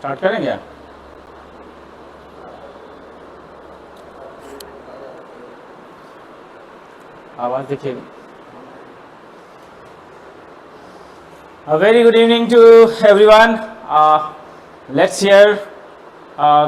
Start करेंगे। आवाज देखिएगा। A very good evening to everyone. Let's hear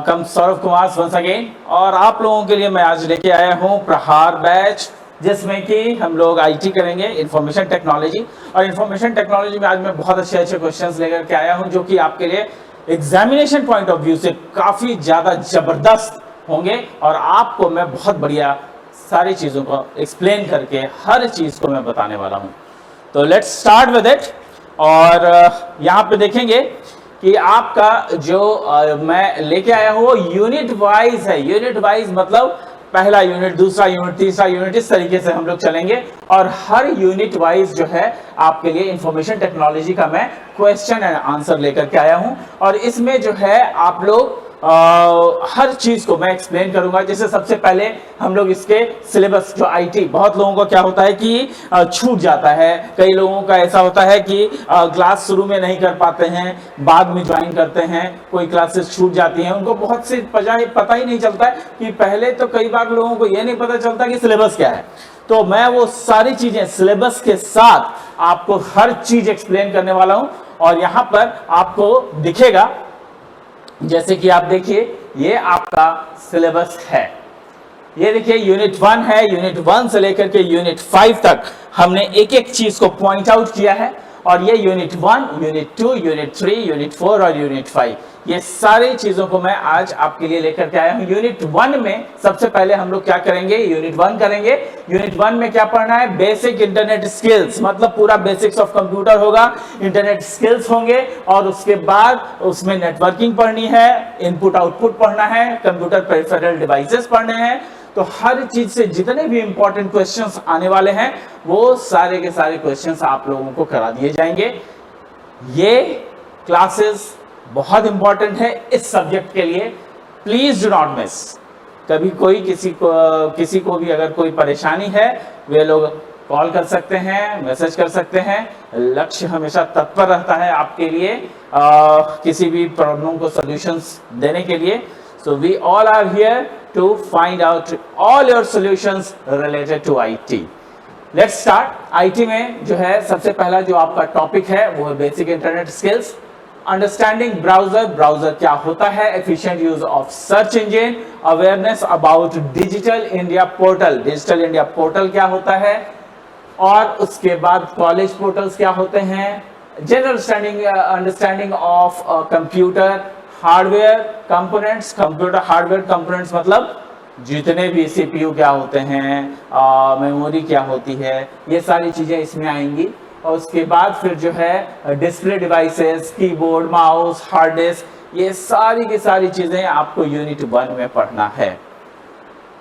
come Saurabh Kumar once again। और आप लोगों के लिए मैं आज लेके आया हूँ प्रहार बैच, जिसमें कि हम लोग आईटी करेंगे, इंफॉर्मेशन टेक्नोलॉजी। और इंफॉर्मेशन टेक्नोलॉजी में आज मैं बहुत अच्छे अच्छे क्वेश्चंस लेकर के आया हूँ, जो कि आपके लिए एग्जामिनेशन पॉइंट ऑफ व्यू से काफी ज्यादा जबरदस्त होंगे। और आपको मैं बहुत बढ़िया सारी चीजों को एक्सप्लेन करके हर चीज को मैं बताने वाला हूँ। तो लेट्स स्टार्ट विद इट। और यहाँ पे देखेंगे कि आपका जो मैं लेके आया हूँ वो यूनिट वाइज है। यूनिट वाइज मतलब पहला यूनिट, दूसरा यूनिट, तीसरा यूनिट, इस तरीके से हम लोग चलेंगे। और हर यूनिट वाइज जो है आपके लिए इंफॉर्मेशन टेक्नोलॉजी का मैं क्वेश्चन एंड आंसर लेकर के आया हूँ। और इसमें जो है आप लोग हर चीज को मैं एक्सप्लेन करूंगा। जैसे सबसे पहले हम लोग इसके सिलेबस, जो आईटी, बहुत लोगों को क्या होता है कि छूट जाता है। कई लोगों का ऐसा होता है कि क्लास शुरू में नहीं कर पाते हैं, बाद में ज्वाइन करते हैं, कोई क्लासेस छूट जाती हैं, उनको बहुत सी पता ही नहीं चलता है कि पहले तो कई बार लोगों को यह नहीं पता चलता कि सिलेबस क्या है। तो मैं वो सारी चीजें सिलेबस के साथ आपको हर चीज एक्सप्लेन करने वाला हूं। और यहां पर आपको दिखेगा, जैसे कि आप देखिए, ये आपका सिलेबस है। ये देखिए यूनिट 1 है। यूनिट 1 से लेकर के यूनिट 5 तक हमने एक एक चीज को पॉइंट आउट किया है। और ये यूनिट 1, यूनिट 2, यूनिट 3, यूनिट 4 और यूनिट 5, ये सारी चीजों को मैं आज आपके लिए लेकर के आया हूं। यूनिट 1 में सबसे पहले हम लोग क्या करेंगे, यूनिट 1 करेंगे। यूनिट 1 में क्या पढ़ना है, बेसिक इंटरनेट स्किल्स, मतलब पूरा बेसिक्स ऑफ कंप्यूटर होगा, इंटरनेट स्किल्स होंगे। और उसके बाद उसमें नेटवर्किंग पढ़नी है, इनपुट आउटपुट पढ़ना है, कंप्यूटर पेरिफेरल डिवाइसेस पढ़ने हैं। तो हर चीज से जितने भी इंपॉर्टेंट क्वेश्चंस आने वाले हैं वो सारे के सारे क्वेश्चंस आप लोगों को करा दिए जाएंगे। ये क्लासेस बहुत इंपॉर्टेंट है इस सब्जेक्ट के लिए, प्लीज डू नॉट मिस। कभी कोई किसी को भी अगर कोई परेशानी है, वे लोग कॉल कर सकते हैं, मैसेज कर सकते हैं। लक्ष्य हमेशा तत्पर रहता है आपके लिए किसी भी प्रॉब्लम को सॉल्यूशंस देने के लिए। So we all are here to find out all your solutions related to IT. Let's start. IT में जो है सबसे पहला जो आपका टॉपिक है वो है basic internet skills, understanding browser, browser क्या होता है, efficient use of search engine, awareness about digital India portal, digital India portal क्या होता है, और उसके बाद कॉलेज पोर्टल्स क्या होते हैं, general understanding of computer hardware components, computer hardware components मतलब जितने भी सीपीयू क्या होते हैं, मेमोरी क्या होती है, ये सारी चीजें इसमें आएंगी। और उसके बाद फिर जो है display devices, keyboard, mouse, hard disk, ये सारी की सारी चीजें आपको यूनिट 1 में पढ़ना है।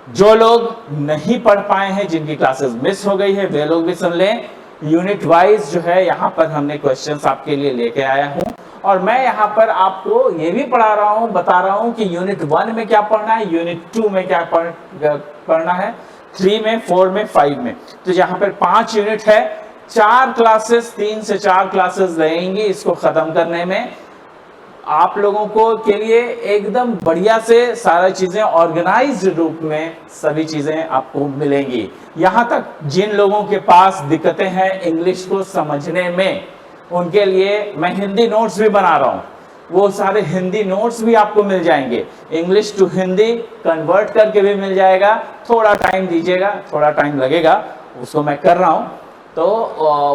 जो लोग नहीं पढ़ पाए हैं, जिनकी क्लासेस मिस हो गई है, वे लोग भी सुन लें। यूनिट वाइज जो है यहाँ पर हमने क्वेश्चंस आपके लिए लेके आया हूँ। और मैं यहाँ पर आपको ये भी पढ़ा रहा हूँ, बता रहा हूँ कि यूनिट 1 में क्या पढ़ना है, यूनिट 2 में क्या पढ़ना है, 3 में, 4 में, 5 में। तो यहाँ पर 5 यूनिट है, 4 क्लासेस, 3 से 4 क्लासेस रहेंगी इसको खत्म करने में। आप लोगों को के लिए एकदम बढ़िया से सारा चीजें ऑर्गेनाइज्ड रूप में सभी चीजें आपको मिलेंगी। यहाँ तक जिन लोगों के पास दिक्कतें हैं इंग्लिश को समझने में, उनके लिए मैं हिंदी नोट्स भी बना रहा हूँ। वो सारे हिंदी नोट्स भी आपको मिल जाएंगे, इंग्लिश टू हिंदी कन्वर्ट करके भी मिल जाएगा। थोड़ा टाइम दीजिएगा, थोड़ा टाइम लगेगा, उसको मैं कर रहा हूँ। तो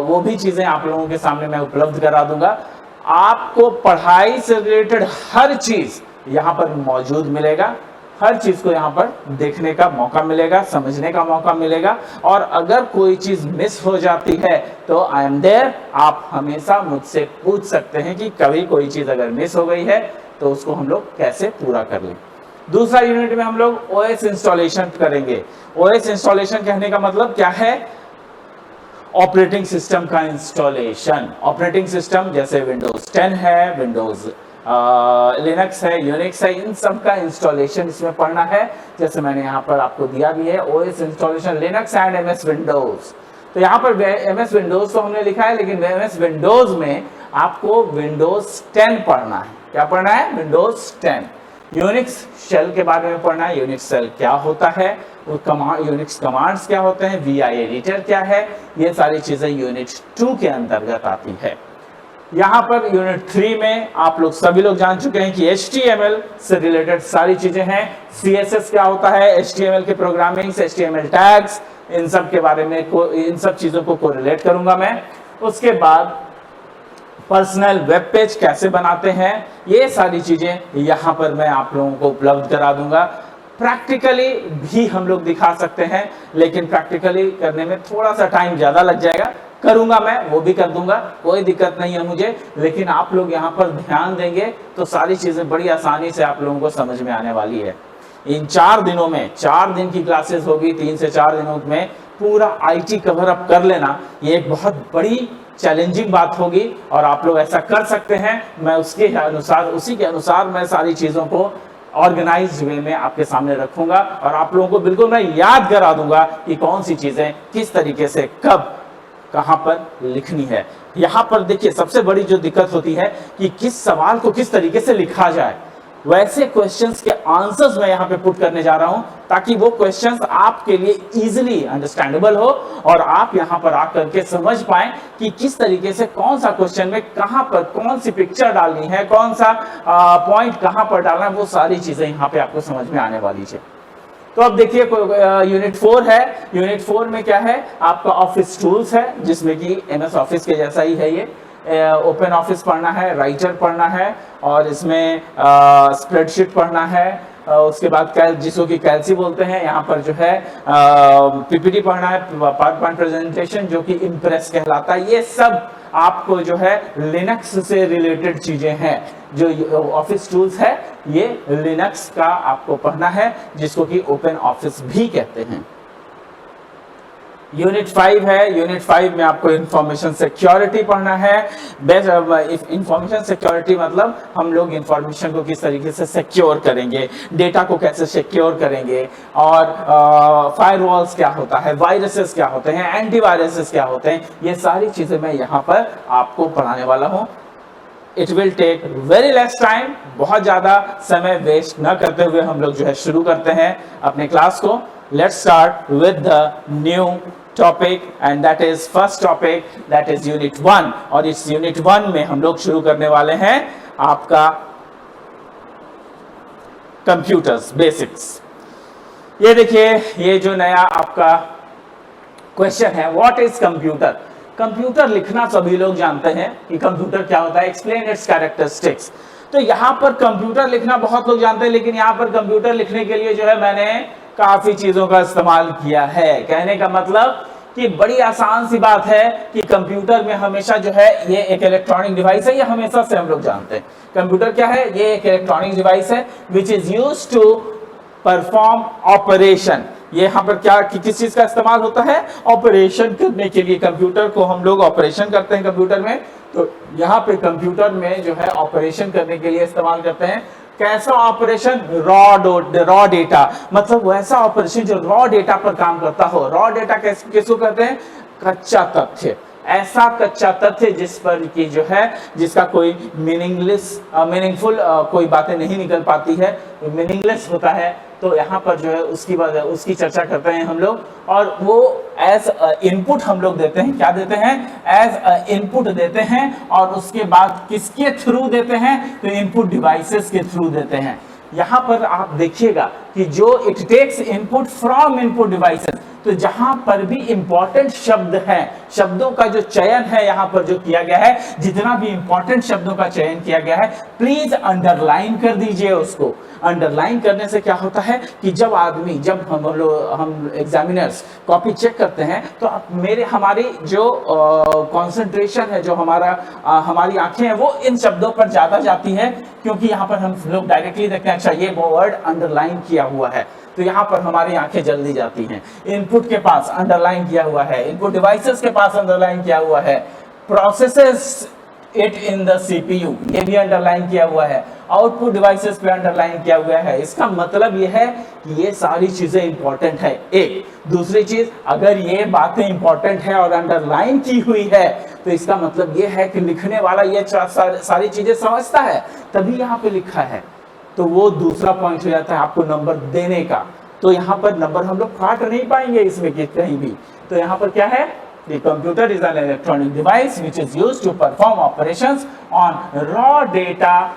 वो भी चीजें आप लोगों के सामने मैं उपलब्ध करा दूंगा। आपको पढ़ाई से रिलेटेड हर चीज यहाँ पर मौजूद मिलेगा, हर चीज को यहाँ पर देखने का मौका मिलेगा, समझने का मौका मिलेगा। और अगर कोई चीज मिस हो जाती है तो आई एम देयर, आप हमेशा मुझसे पूछ सकते हैं कि कभी कोई चीज अगर मिस हो गई है तो उसको हम लोग कैसे पूरा कर लें। दूसरा यूनिट में हम लोग ओएस इंस्टॉलेशन करेंगे। ओएस इंस्टॉलेशन कहने का मतलब क्या है, ऑपरेटिंग सिस्टम का इंस्टॉलेशन। ऑपरेटिंग सिस्टम जैसे विंडोज 10 है, विंडोज लिनक्स है, यूनिक्स है, इन सब का इंस्टॉलेशन इसमें पढ़ना है। जैसे मैंने यहाँ पर आपको दिया भी है, OS installation Linux and MS Windows. तो यहाँ पर एमएस विंडोज तो हमने लिखा है, लेकिन एमएस विंडोज में आपको विंडोज 10 पढ़ना है। क्या पढ़ना है? विंडोज 10। यूनिक्स शेल के बारे में पढ़ना है, यूनिक्स शेल क्या होता है, यूनिक्स कमांड्स क्या होते हैं, वी आई एडिटर क्या है, ये सारी चीजें यूनिट 2 के अंतर्गत आती है। यहाँ पर यूनिट 3 में आप लोग सभी लोग जान चुके हैं कि HTML से रिलेटेड सारी चीजें हैं। CSS क्या होता है, HTML के प्रोग्रामिंग, HTML टैग्स, इन सब के बारे में इन सब चीजों को कोरिलेट करूंगा मैं। उसके बाद पर्सनल वेब पेज कैसे बनाते हैं, ये सारी चीजें यहाँ पर मैं आप लोगों को उपलब्ध करा दूंगा। प्रैक्टिकली भी हम लोग दिखा सकते हैं, लेकिन प्रैक्टिकली करने में थोड़ा सा टाइम ज्यादा लग जाएगा, करूंगा मैं, वो भी कर दूंगा, कोई दिक्कत नहीं है मुझे। लेकिन आप लोग यहाँ पर ध्यान देंगे तो सारी चीजें बड़ी आसानी से आप लोगों को समझ में आने वाली है। इन 4 दिनों में 4 दिन की क्लासेस होगी, 3 से 4 दिनों में पूरा IT कवर अप कर लेना, ये एक बहुत बड़ी चैलेंजिंग बात होगी और आप लोग ऐसा कर सकते हैं। मैं उसी के अनुसार मैं सारी चीजों को ऑर्गेनाइज्ड वे में आपके सामने रखूंगा और आप लोगों को बिल्कुल मैं याद करा दूंगा कि कौन सी चीजें किस तरीके से कब कहां पर लिखनी है। यहां पर देखिए सबसे बड़ी जो दिक्कत होती है कि किस सवाल को किस तरीके से लिखा जाए, वैसे क्वेश्चंस के आंसर्स मैं यहाँ पे पुट करने जा रहा हूं ताकि वो क्वेश्चंस आपके लिए इजीली अंडरस्टैंडेबल हो और आप यहाँ पर आकर के समझ पाएं कि किस तरीके से कौन सा क्वेश्चन में कहां पर कौन सी पिक्चर डालनी है, कौन सा पॉइंट कहां पर डालना है, वो सारी चीजें यहाँ पे आपको समझ में आने वाली है। तो अब देखिए यूनिट 4 है। यूनिट 4 में क्या है, आपका ऑफिस टूल्स है, जिसमें कि MS ऑफिस के जैसा ही है ये। ओपन ऑफिस पढ़ना है, राइटर पढ़ना है और इसमें स्प्रेडशीट पढ़ना है। उसके बाद जिसको कि कैल्सी बोलते हैं, यहाँ पर जो है PPT पढ़ना है, पावर पॉइंट प्रेजेंटेशन जो कि इम्प्रेस कहलाता है। ये सब आपको जो है लिनक्स से रिलेटेड चीजें हैं। जो ऑफिस टूल्स है ये लिनक्स का आपको पढ़ना है, जिसको कि ओपन ऑफिस भी कहते हैं। यूनिट 5 है। यूनिट 5 में आपको इंफॉर्मेशन सिक्योरिटी पढ़ना है। इंफॉर्मेशन सिक्योरिटी मतलब हम लोग इंफॉर्मेशन को किस तरीके से सिक्योर करेंगे, डेटा को कैसे सिक्योर करेंगे और फायरवॉल्स क्या होता है, वायरसेस क्या होते हैं, एंटीवायरसेस क्या होते हैं, ये सारी चीजें मैं यहाँ पर आपको पढ़ाने वाला हूँ। It will take very less time, बहुत ज्यादा समय वेस्ट न करते हुए हम लोग जो है शुरू करते हैं अपने क्लास को। Let's start with the new topic and that is first topic, that is unit 1 और इस unit 1 में हम लोग शुरू करने वाले हैं आपका कंप्यूटर्स बेसिक्स। ये देखिए, ये जो नया आपका क्वेश्चन है, व्हाट इज कंप्यूटर। कंप्यूटर लिखना सभी लोग जानते हैं कि कंप्यूटर क्या होता है, एक्सप्लेन इट्स कैरेक्टरिस्टिक्स। तो यहाँ पर कंप्यूटर लिखना बहुत लोग जानते हैं, लेकिन यहाँ पर कंप्यूटर लिखने के लिए जो है मैंने काफी चीजों का इस्तेमाल किया है। कहने का मतलब कि बड़ी आसान सी बात है कि कंप्यूटर में हमेशा जो है ये एक इलेक्ट्रॉनिक डिवाइस है, ये हमेशा से हम लोग जानते हैं। कंप्यूटर क्या है, ये एक इलेक्ट्रॉनिक डिवाइस है which is used to perform operation. ये यहाँ पर क्या किस चीज का इस्तेमाल होता है, ऑपरेशन करने के लिए। कंप्यूटर को हम लोग ऑपरेशन करते हैं कंप्यूटर में, तो यहाँ पे कंप्यूटर में जो है ऑपरेशन करने के लिए इस्तेमाल करते हैं। कैसा ऑपरेशन, रॉ डेटा, मतलब वैसा ऑपरेशन जो रॉ डेटा पर काम करता हो। रॉ डेटा किसको कहते हैं, कच्चा तथ्य, ऐसा कच्चा तथ्य जिस पर कि जो है जिसका कोई मीनिंगफुल कोई बातें नहीं निकल पाती है, मीनिंगलेस होता है। तो यहाँ पर जो है उसकी चर्चा करते हैं हम लोग, और वो एज इनपुट हम लोग देते हैं। क्या देते हैं, एज इनपुट देते हैं, और उसके बाद किसके थ्रू देते हैं, तो इनपुट डिवाइसेस के थ्रू देते हैं। यहाँ पर आप देखिएगा कि जो it takes input from input devices, तो जहां पर भी इंपॉर्टेंट शब्द है, शब्दों का जो चयन है यहाँ पर जो किया गया है, जितना भी इंपॉर्टेंट शब्दों का चयन किया गया है, प्लीज अंडरलाइन कर दीजिए उसको। अंडरलाइन करने से क्या होता है कि जब हम एग्जामिनर्स कॉपी चेक करते हैं, तो हमारी जो कंसंट्रेशन है, जो हमारी आंखें हैं, वो इन शब्दों पर ज्यादा जाती है, क्योंकि यहाँ पर हम लोग डायरेक्टली देखते हैं अच्छा ये वर्ड अंडरलाइन किया हुआ है, तो यहाँ पर हमारी आंखें जल्दी जाती हैं। इनपुट के पास अंडरलाइन किया हुआ है, इनपुट डिवाइसेस के पास अंडरलाइन किया हुआ है, processes it in the CPU, ये भी अंडरलाइन किया हुआ है, आउटपुट डिवाइसेस पे अंडरलाइन किया हुआ है। इसका मतलब ये है कि ये सारी चीजें इंपॉर्टेंट है। एक दूसरी चीज, अगर ये बातें इंपॉर्टेंट है और अंडरलाइन की हुई है तो इसका मतलब ये है कि लिखने वाला ये सारी चीजें समझता है, तभी यहाँ पे लिखा है। तो वो दूसरा पॉइंट हो जाता है आपको नंबर देने का। तो यहाँ पर नंबर हम लोग काट नहीं पाएंगे इसमें कहीं भी। तो यहाँ पर क्या है, The computer is an electronic device which is used to perform operations on raw data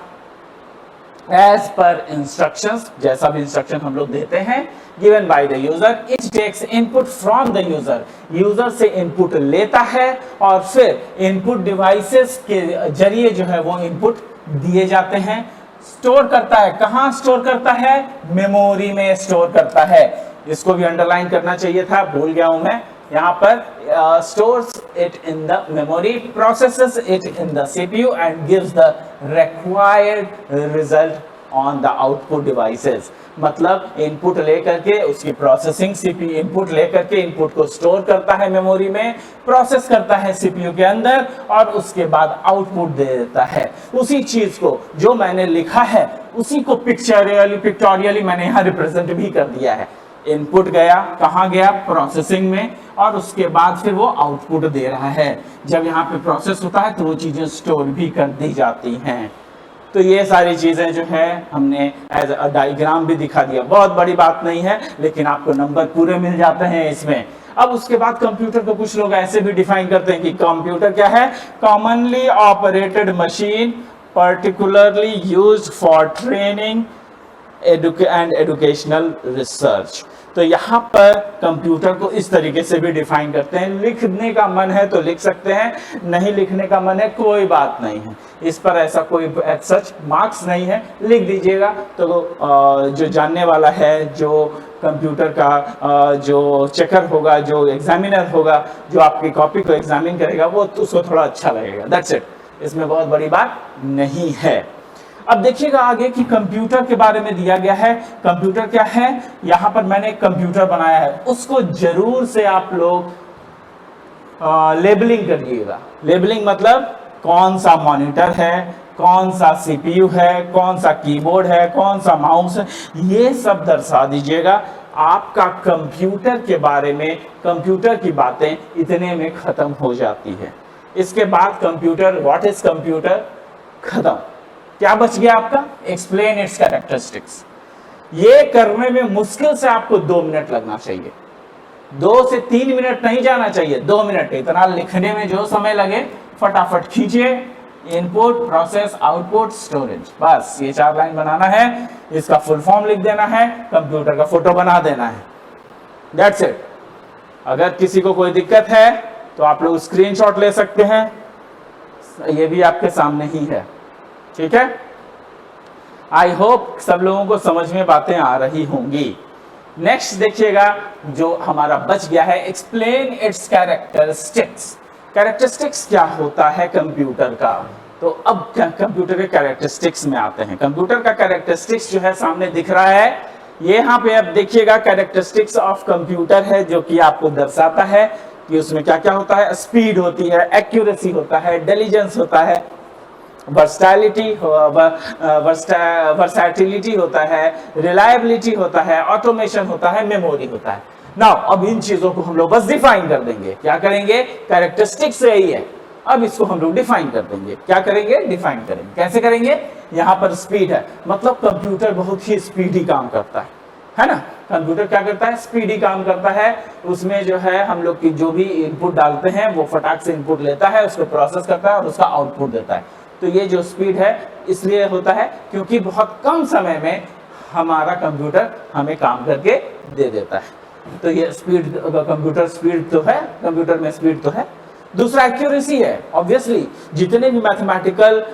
as per instructions, जैसा भी इंस्ट्रक्शन हम लोग देते हैं given by the user. It takes input from the user. User से इनपुट लेता है और फिर इनपुट डिवाइसेस के जरिए जो है वो इनपुट दिए जाते हैं। स्टोर करता है, कहाँ स्टोर करता है, मेमोरी में स्टोर करता है। इसको भी अंडरलाइन करना चाहिए था, भूल गया हूं मैं। यहाँ पर stores it in the memory, processes it in the CPU and gives the required result on the output devices. मतलब इनपुट लेकर के उसकी प्रोसेसिंग CPU इनपुट लेकर के इनपुट को स्टोर करता है मेमोरी में, प्रोसेस करता है CPU के अंदर और उसके बाद आउटपुट दे देता है। उसी चीज को जो मैंने लिखा है उसी को पिक्टोरियली मैंने यहाँ रिप्रेजेंट भी कर दिया है। इनपुट गया, कहाँ गया, प्रोसेसिंग में, और उसके बाद फिर वो आउटपुट दे रहा है। जब यहाँ पे प्रोसेस होता है तो वो चीजें स्टोर भी कर दी जाती हैं। तो ये सारी चीजें जो है हमने एज अ डायग्राम भी दिखा दिया। बहुत बड़ी बात नहीं है, लेकिन आपको नंबर पूरे मिल जाते हैं इसमें। अब उसके बाद कंप्यूटर को कुछ लोग ऐसे भी डिफाइन करते हैं कि कंप्यूटर क्या है, commonly operated machine particularly used for training and educational research. तो यहाँ पर कंप्यूटर को इस तरीके से भी डिफाइन करते हैं। लिखने का मन है तो लिख सकते हैं, नहीं लिखने का मन है कोई बात नहीं है। इस पर ऐसा कोई सच मार्क्स नहीं है, लिख दीजिएगा। तो जो जानने वाला है, जो कंप्यूटर का जो चेकर होगा, जो एग्जामिनर होगा, जो आपकी कॉपी को एग्जामिन करेगा, वो उसको थोड़ा अच्छा लगेगा। दैट्स इट, इसमें बहुत बड़ी बात नहीं है। अब देखिएगा आगे कि कंप्यूटर के बारे में दिया गया है। कंप्यूटर क्या है, यहां पर मैंने एक कंप्यूटर बनाया है, उसको जरूर से आप लोग लेबलिंग करिएगा। लेबलिंग मतलब कौन सा मॉनिटर है, कौन सा सीपीयू है, कौन सा कीबोर्ड है, कौन सा माउस है, ये सब दर्शा दीजिएगा। आपका कंप्यूटर के बारे में, कंप्यूटर की बातें इतने में खत्म हो जाती है। इसके बाद कंप्यूटर, व्हाट इज कंप्यूटर, खत्म। क्या बच गया आपका, एक्सप्लेन इट्स कैरेक्टरिस्टिक्स। ये करने में मुश्किल से आपको 2 मिनट लगना चाहिए, 2 से 3 मिनट नहीं जाना चाहिए, 2 मिनट। इतना लिखने में जो समय लगे फटाफट खींचिए। इनपुट, प्रोसेस, आउटपुट, स्टोरेज, बस ये 4 लाइन बनाना है। इसका फुल फॉर्म लिख देना है, कंप्यूटर का फोटो बना देना है। That's it. अगर किसी को कोई दिक्कत है तो आप लोग स्क्रीनशॉट ले सकते हैं, ये भी आपके सामने ही है। ठीक है, आई होप सब लोगों को समझ में बातें आ रही होंगी। नेक्स्ट देखिएगा जो हमारा बच गया है, एक्सप्लेन इट्स कैरेक्टरिस्टिक्स। कैरेक्टरिस्टिक्स क्या होता है कंप्यूटर का। तो अब कंप्यूटर के कैरेक्टरिस्टिक्स में आते हैं। कंप्यूटर का कैरेक्टरिस्टिक्स जो है सामने दिख रहा है, ये यहाँ पे अब देखिएगा कैरेक्टरिस्टिक्स ऑफ कंप्यूटर है, जो कि आपको दर्शाता है कि उसमें क्या क्या होता है। स्पीड होती है, एक्यूरेसी होता है, इंटेलिजेंस होता है, वर्सैटिलिटी होता है, रिलायबिलिटी होता है, ऑटोमेशन होता है, मेमोरी होता है। नाउ अब इन चीजों को हम लोग बस डिफाइन कर देंगे। क्या करेंगे, कैरेक्टरिस्टिक्स यही है, अब इसको हम लोग डिफाइन कर देंगे। क्या करेंगे, डिफाइन करेंगे। कैसे करेंगे, यहाँ पर स्पीड है, मतलब कंप्यूटर बहुत ही स्पीडी काम करता है ना। कंप्यूटर क्या करता है, स्पीडी काम करता है। उसमें जो है हम लोग की जो भी इनपुट डालते हैं वो फटाक से इनपुट लेता है, उसको प्रोसेस करता है और उसका आउटपुट देता है। तो ये जो स्पीड है इसलिए होता है क्योंकि बहुत कम समय में हमारा कंप्यूटर हमें काम करके दे देता है। तो ये स्पीड, कंप्यूटर स्पीड तो है, कंप्यूटर में स्पीड तो है। दूसरा एक्यूरेसी है। ऑब्वियसली जितने भी मैथमेटिकल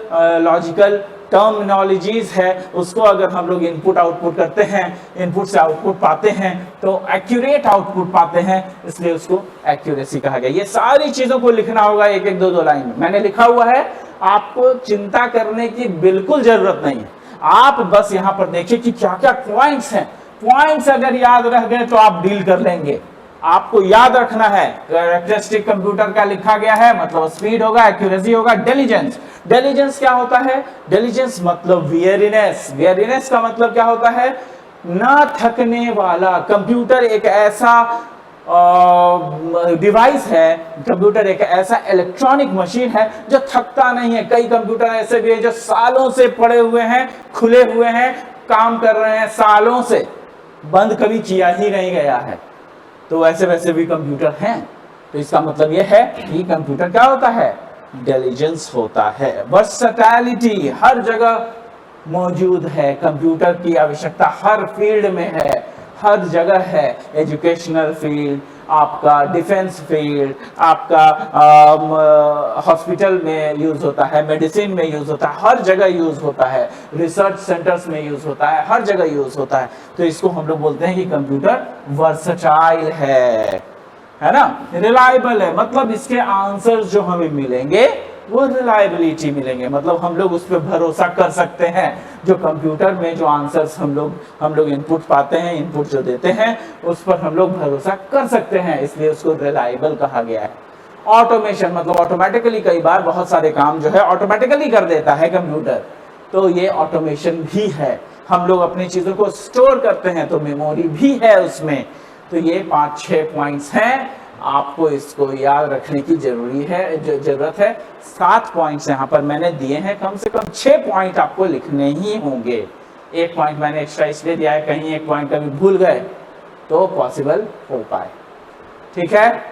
लॉजिकल टर्मिनोलॉजीज है उसको अगर हम लोग इनपुट आउटपुट करते हैं, इनपुट से आउटपुट पाते हैं तो एक्यूरेट आउटपुट पाते हैं, इसलिए उसको एक्यूरेसी कहा गया। ये सारी चीजों को लिखना होगा एक एक 2-2 लाइन में। मैंने लिखा हुआ है, आपको चिंता करने की बिल्कुल जरूरत नहीं है। आप बस यहाँ पर देखिए कि क्या क्या पॉइंट्स हैं। पॉइंट्स अगर याद रह गए तो आप डील कर लेंगे। आपको याद रखना है कैरेक्टरिस्टिक कंप्यूटर का लिखा गया है, मतलब स्पीड होगा, एक्यूरेसी होगा, इंटेलिजेंस। इंटेलिजेंस क्या होता है? इंटेलिजेंस मतलब वेयरनेस। वेयरनेस का मतलब क्या होता है? ना थकने वाला। कंप्यूटर एक ऐसा डिवाइस है, कंप्यूटर एक ऐसा इलेक्ट्रॉनिक मशीन है जो थकता नहीं है। कई कंप्यूटर ऐसे भी है जो सालों से पड़े हुए हैं, खुले हुए हैं, काम कर रहे हैं सालों से, बंद कभी किया ही नहीं गया है। तो वैसे वैसे भी कंप्यूटर हैं। तो इसका मतलब यह है कि कंप्यूटर क्या होता है? इंटेलिजेंस होता है। वर्सटैलिटी हर जगह मौजूद है। कंप्यूटर की आवश्यकता हर फील्ड में है, हर जगह है। एजुकेशनल फील्ड, आपका डिफेंस फील्ड, आपका हॉस्पिटल में यूज होता है, मेडिसिन में यूज होता है, हर जगह यूज होता है, रिसर्च सेंटर्स में यूज होता है, हर जगह यूज होता है। तो इसको हम लोग बोलते हैं कि कंप्यूटर वर्सटाइल है ना। रिलायबल है, मतलब इसके आंसर्स जो हमें मिलेंगे वो रिलायबिलिटी मिलेंगे, मतलब हम लोग उस पर भरोसा कर सकते हैं। जो कंप्यूटर में जो आंसर्स हम लोग इनपुट पाते हैं, इनपुट जो देते हैं, उस पर हम लोग भरोसा कर सकते हैं, इसलिए उसको रिलायबल कहा गया है। ऑटोमेशन मतलब ऑटोमेटिकली, कई बार बहुत सारे काम जो है ऑटोमेटिकली कर देता है कंप्यूटर, तो ये ऑटोमेशन भी है। हम लोग अपनी चीजों को स्टोर करते हैं तो मेमोरी भी है उसमें। तो ये 5-6 पॉइंट्स हैं, आपको इसको याद रखने की जरूरत है। 7 पॉइंट्स यहाँ पर मैंने दिए हैं, कम से कम 6 पॉइंट आपको लिखने ही होंगे। 1 पॉइंट मैंने एक्स्ट्रा इसलिए दिया है, कहीं 1 पॉइंट कभी भूल गए तो पॉसिबल हो पाए। ठीक है,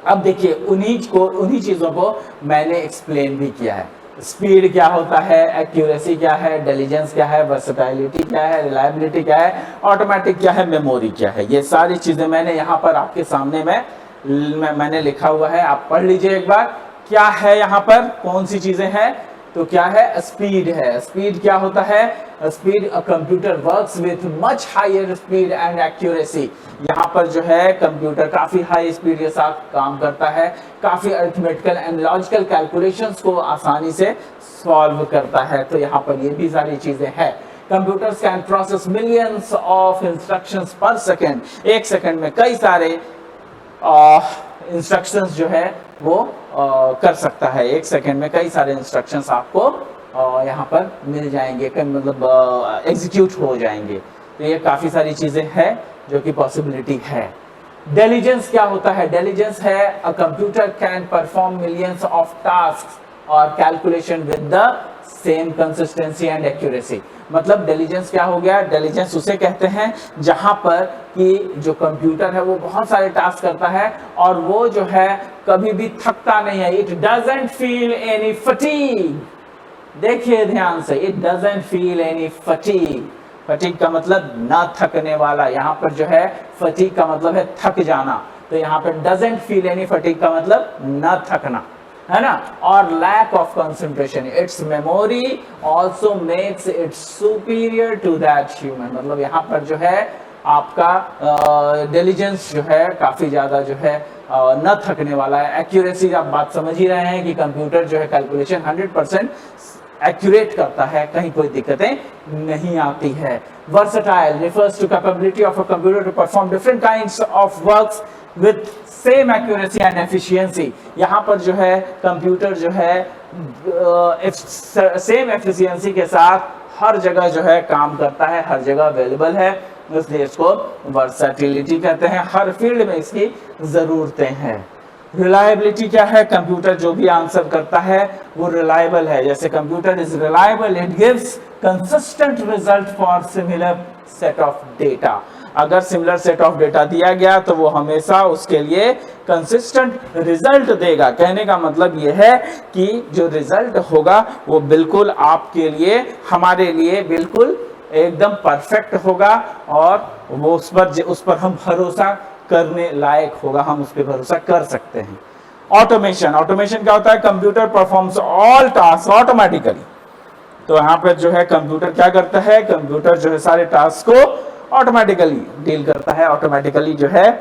अब देखिए उन्हीं चीजों को मैंने एक्सप्लेन भी किया है। स्पीड क्या होता है, एक्यूरेसी क्या है, इंटेलिजेंस क्या है, वर्सेटाइलिटी क्या है, रिलायबिलिटी क्या है, ऑटोमेटिक क्या है, मेमोरी क्या है, ये सारी चीजें मैंने यहाँ पर आपके सामने मैंने लिखा हुआ है। आप पढ़ लीजिए एक बार, क्या है यहाँ पर, कौन सी चीजें हैं। तो क्या है? स्पीड है। स्पीड क्या होता है? Speed, a computer works with much higher speed and accuracy. यहाँ पर जो है कंप्यूटर काफी हाई स्पीड के साथ काम करता है, काफी अरिथमेटिकल एंड लॉजिकल कैलकुलेशंस को आसानी से सॉल्व करता है। तो यहाँ पर ये भी सारी चीजें हैं। Computers can process millions of instructions पर सेकेंड। एक सेकंड में कई सारे इंस्ट्रक्शंस जो है वो कर सकता है। एक सेकंड में कई सारे इंस्ट्रक्शंस आपको यहाँ पर मिल जाएंगे, मतलब एग्जीक्यूट हो जाएंगे। तो ये काफी सारी चीजें हैं जो कि पॉसिबिलिटी है। इंटेलिजेंस क्या होता है? इंटेलिजेंस है a computer can perform millions of tasks और calculation with the same consistency and accuracy. मतलब इंटेलिजेंस क्या हो गया? इंटेलिजेंस उसे कहते हैं जहां पर कि जो कंप्यूटर है वो बहुत सारे टास्क करता है और वो जो है कभी भी थकता नहीं है। It doesn't feel any fatigue. देखिए ध्यान से, it doesn't feel any fatigue. Fatigue का मतलब ना थकने वाला, यहाँ पर जो है फटीग का मतलब है थक जाना, तो यहाँ पर डजंट फील एनी फटीग का मतलब ना थकना, है ना। और lack of concentration, its memory also makes it superior to that human. मतलब यहाँ पर जो है आपका इंटेलिजेंस जो है काफी ज्यादा जो है न थकने वाला है। एक्यूरेसी, आप बात समझ ही रहे हैं कि कंप्यूटर जो है कैलकुलेशन 100% एक्यूरेट करता है, कहीं कोई दिक्कतें नहीं आती है। Versatile refers to capability of a computer to perform different kinds of works with same accuracy and efficiency. यहाँ पर जो है कंप्यूटर जो है सेम एफिशिएंसी के साथ हर जगह जो है काम करता है, हर जगह अवेलेबल है, इसलिए इसको वर्सैटिलिटी कहते हैं। हर फील्ड में इसकी जरूरतें हैं। रिलायबिलिटी क्या है? कंप्यूटर जो भी आंसर करता है वो रिलायबल है। जैसे computer is reliable, it gives consistent result for similar set of data. अगर सिमिलर सेट ऑफ डेटा दिया गया तो वो हमेशा उसके लिए कंसिस्टेंट रिजल्ट देगा। कहने का मतलब ये है कि जो रिजल्ट होगा वो बिल्कुल आपके लिए, हमारे लिए बिल्कुल एकदम परफेक्ट होगा और वो उस पर हम भरोसा करने लायक होगा, हम उस पर भरोसा कर सकते हैं। ऑटोमेशन, ऑटोमेशन क्या होता है? Computer performs all task automatically. तो यहाँ पर जो है कंप्यूटर क्या करता है? कंप्यूटर जो है सारे टास्क को ऑटोमेटिकली डील करता है, ऑटोमेटिकली जो है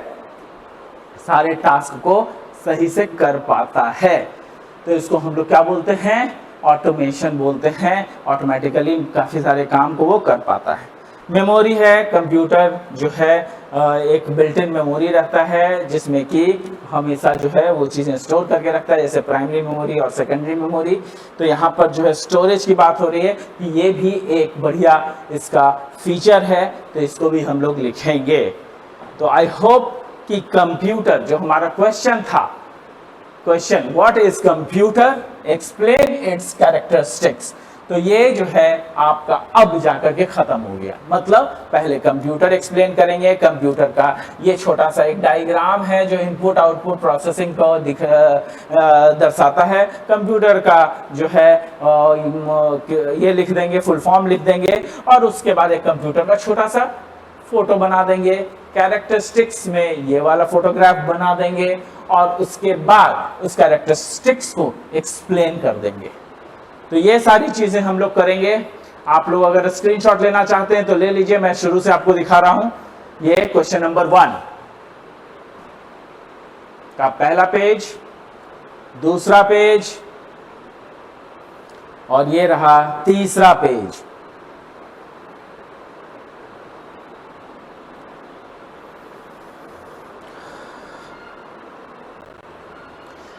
सारे टास्क को सही से कर पाता है। तो इसको हम लोग क्या बोलते हैं? ऑटोमेशन बोलते हैं। ऑटोमेटिकली काफी सारे काम को वो कर पाता है। मेमोरी है, कंप्यूटर जो है एक बिल्ट इन मेमोरी रहता है जिसमें कि हमेशा जो है वो चीज़ें स्टोर करके रखता है, जैसे प्राइमरी मेमोरी और सेकेंडरी मेमोरी। तो यहाँ पर जो है स्टोरेज की बात हो रही है कि ये भी एक बढ़िया इसका फीचर है, तो इसको भी हम लोग लिखेंगे। तो आई होप कि कंप्यूटर जो हमारा क्वेश्चन था, question what is computer, explain it's characteristics, तो ये जो है आपका अब जाकर के खत्म हो गया। मतलब पहले कंप्यूटर एक्सप्लेन करेंगे, कंप्यूटर का ये छोटा सा एक डायग्राम है जो इनपुट आउटपुट प्रोसेसिंग को दर्शाता है। कंप्यूटर का जो है ये लिख देंगे, फुल फॉर्म लिख देंगे, और उसके बाद एक कंप्यूटर का छोटा सा फोटो बना देंगे, कैरेक्टरिस्टिक्स में ये वाला फोटोग्राफ बना देंगे, और उसके बाद उस कैरेक्टरिस्टिक्स को एक्सप्लेन कर देंगे। तो ये सारी चीजें हम लोग करेंगे। आप लोग अगर स्क्रीनशॉट लेना चाहते हैं तो ले लीजिए, मैं शुरू से आपको दिखा रहा हूं। ये क्वेश्चन नंबर 1 का पहला पेज, दूसरा पेज, और ये रहा तीसरा पेज।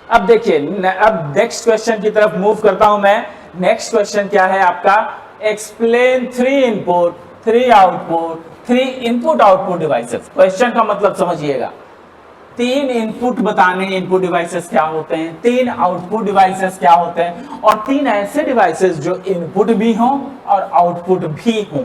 अब देखिए, अब नेक्स्ट क्वेश्चन की तरफ मूव करता हूं मैं। नेक्स्ट क्वेश्चन क्या है आपका, explain 3 input 3 output 3 input output devices. Question का मतलब समझिएगा, 3 इनपुट बताने, इनपुट डिवाइसेस क्या होते हैं, 3 आउटपुट डिवाइसेस क्या होते हैं, और 3 ऐसे डिवाइसेस जो इनपुट भी हों और आउटपुट भी हों।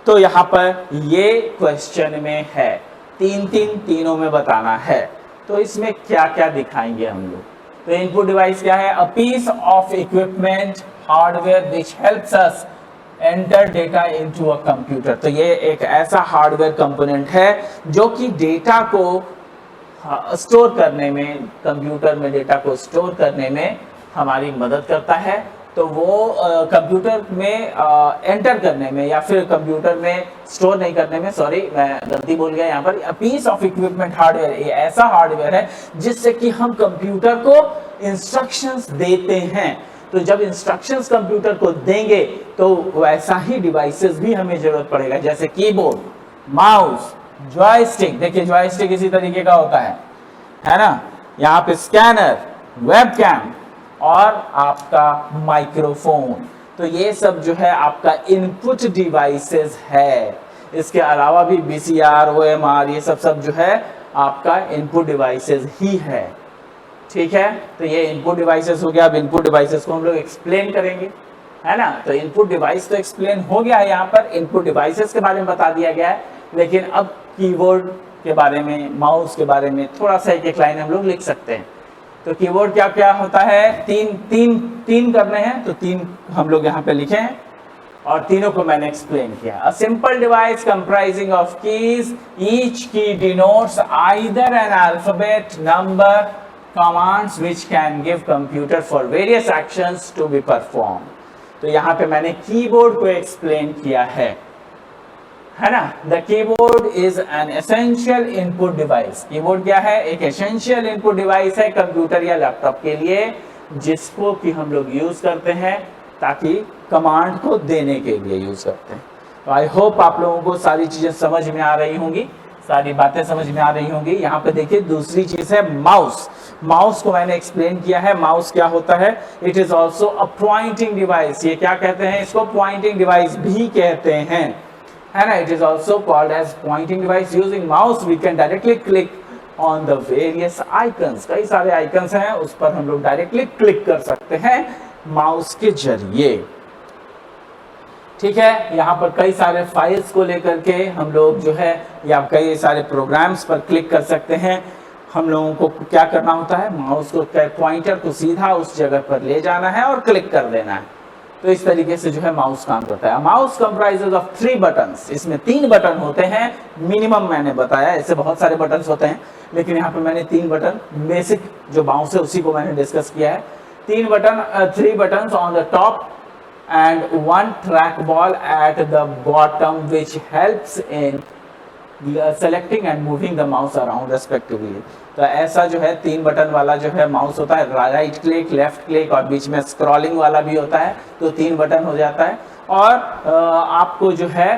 तो यहां पर ये क्वेश्चन में है, तीनों में बताना है। तो इसमें क्या क्या दिखाएंगे हम लोग। तो इनपुट डिवाइस क्या है, a piece of equipment hardware which helps us enter data into a computer. तो ये एक ऐसा हार्डवेयर कंपोनेंट है जो कि डेटा को स्टोर करने में, कंप्यूटर में डेटा को स्टोर करने में हमारी मदद करता है। तो वो कंप्यूटर में एंटर करने में, या फिर कंप्यूटर में स्टोर नहीं करने में, सॉरी मैं गलती बोल गया यहाँ पर, पीस ऑफ इक्विपमेंट हार्डवेयर, ये ऐसा हार्डवेयर है जिससे कि हम कंप्यूटर को इंस्ट्रक्शंस देते हैं। तो जब इंस्ट्रक्शंस कंप्यूटर को देंगे तो वैसा ही डिवाइसेस भी हमें जरूरत पड़ेगा, जैसे कीबोर्ड, माउस, जॉयस्टिक। देखिए जॉयस्टिक इसी तरीके का होता है ना, यहाँ पे स्कैनर, वेबकैम और आपका माइक्रोफोन। तो ये सब जो है आपका इनपुट डिवाइसेस है। इसके अलावा भी VCR, OMR, ये सब जो है आपका इनपुट डिवाइसेस ही है। ठीक है, तो ये इनपुट डिवाइसेस हो गया। अब इनपुट डिवाइसेस को हम लोग एक्सप्लेन करेंगे, है ना। तो इनपुट डिवाइस तो एक्सप्लेन हो गया है, यहाँ पर इनपुट डिवाइसेस के बारे में बता दिया गया है। लेकिन अब कीबोर्ड के बारे में, माउस के बारे में थोड़ा सा एक लाइन हम लोग लिख सकते हैं। तो कीबोर्ड क्या क्या होता है, तीन करने हैं, तो 3 हम लोग यहाँ पे लिखे हैं, और तीनों को मैंने एक्सप्लेन किया। A simple device comprising of keys, each key denotes either an alphabet, number, commands which can give computer for various actions to be perform. तो यहाँ पे मैंने कीबोर्ड को एक्सप्लेन किया है ना। The keyboard is an essential input device. Keyboard क्या है, एक एसेंशियल इनपुट डिवाइस है कंप्यूटर या लैपटॉप के लिए, जिसको कि हम लोग यूज करते हैं ताकि कमांड को देने के लिए यूज करते हैं। तो आई होप आप लोगों को सारी चीजें समझ में आ रही होंगी, सारी बातें समझ में आ रही होंगी। यहाँ पे देखिए दूसरी चीज है माउस। माउस को मैंने एक्सप्लेन किया है। माउस क्या होता है, it is also a pointing device. ये क्या कहते हैं, इसको पॉइंटिंग डिवाइस भी कहते हैं, है ना। It is also called as pointing device. Using mouse we can directly click on the various icons. कई सारे आइकन्स हैं, उस पर हम लोग डायरेक्टली क्लिक कर सकते हैं माउस के जरिए। ठीक है, यहाँ पर कई सारे फाइल्स को लेकर के हम लोग जो है, या कई सारे प्रोग्राम्स पर क्लिक कर सकते हैं। हम लोगों को क्या करना होता है, माउस को पॉइंटर को सीधा उस जगह पर ले जाना है और क्लिक कर देना है। तो इस तरीके से जो है माउस काम करता है। Mouse comprises of 3 buttons. इसमें 3 बटन होते हैं मिनिमम, मैंने बताया, ऐसे बहुत सारे बटन्स होते हैं, लेकिन यहाँ पे मैंने 3 बटन, बेसिक जो माउस है उसी को मैंने डिस्कस किया है। 3 buttons on the top and 1 trackball at the bottom which helps in selecting and moving the mouse around respectively। तो ऐसा जो है 3 बटन वाला जो है माउस होता है, राइट क्लिक, लेफ्ट क्लिक, और बीच में स्क्रॉलिंग वाला भी होता है। तो 3 बटन हो जाता है। और आपको जो है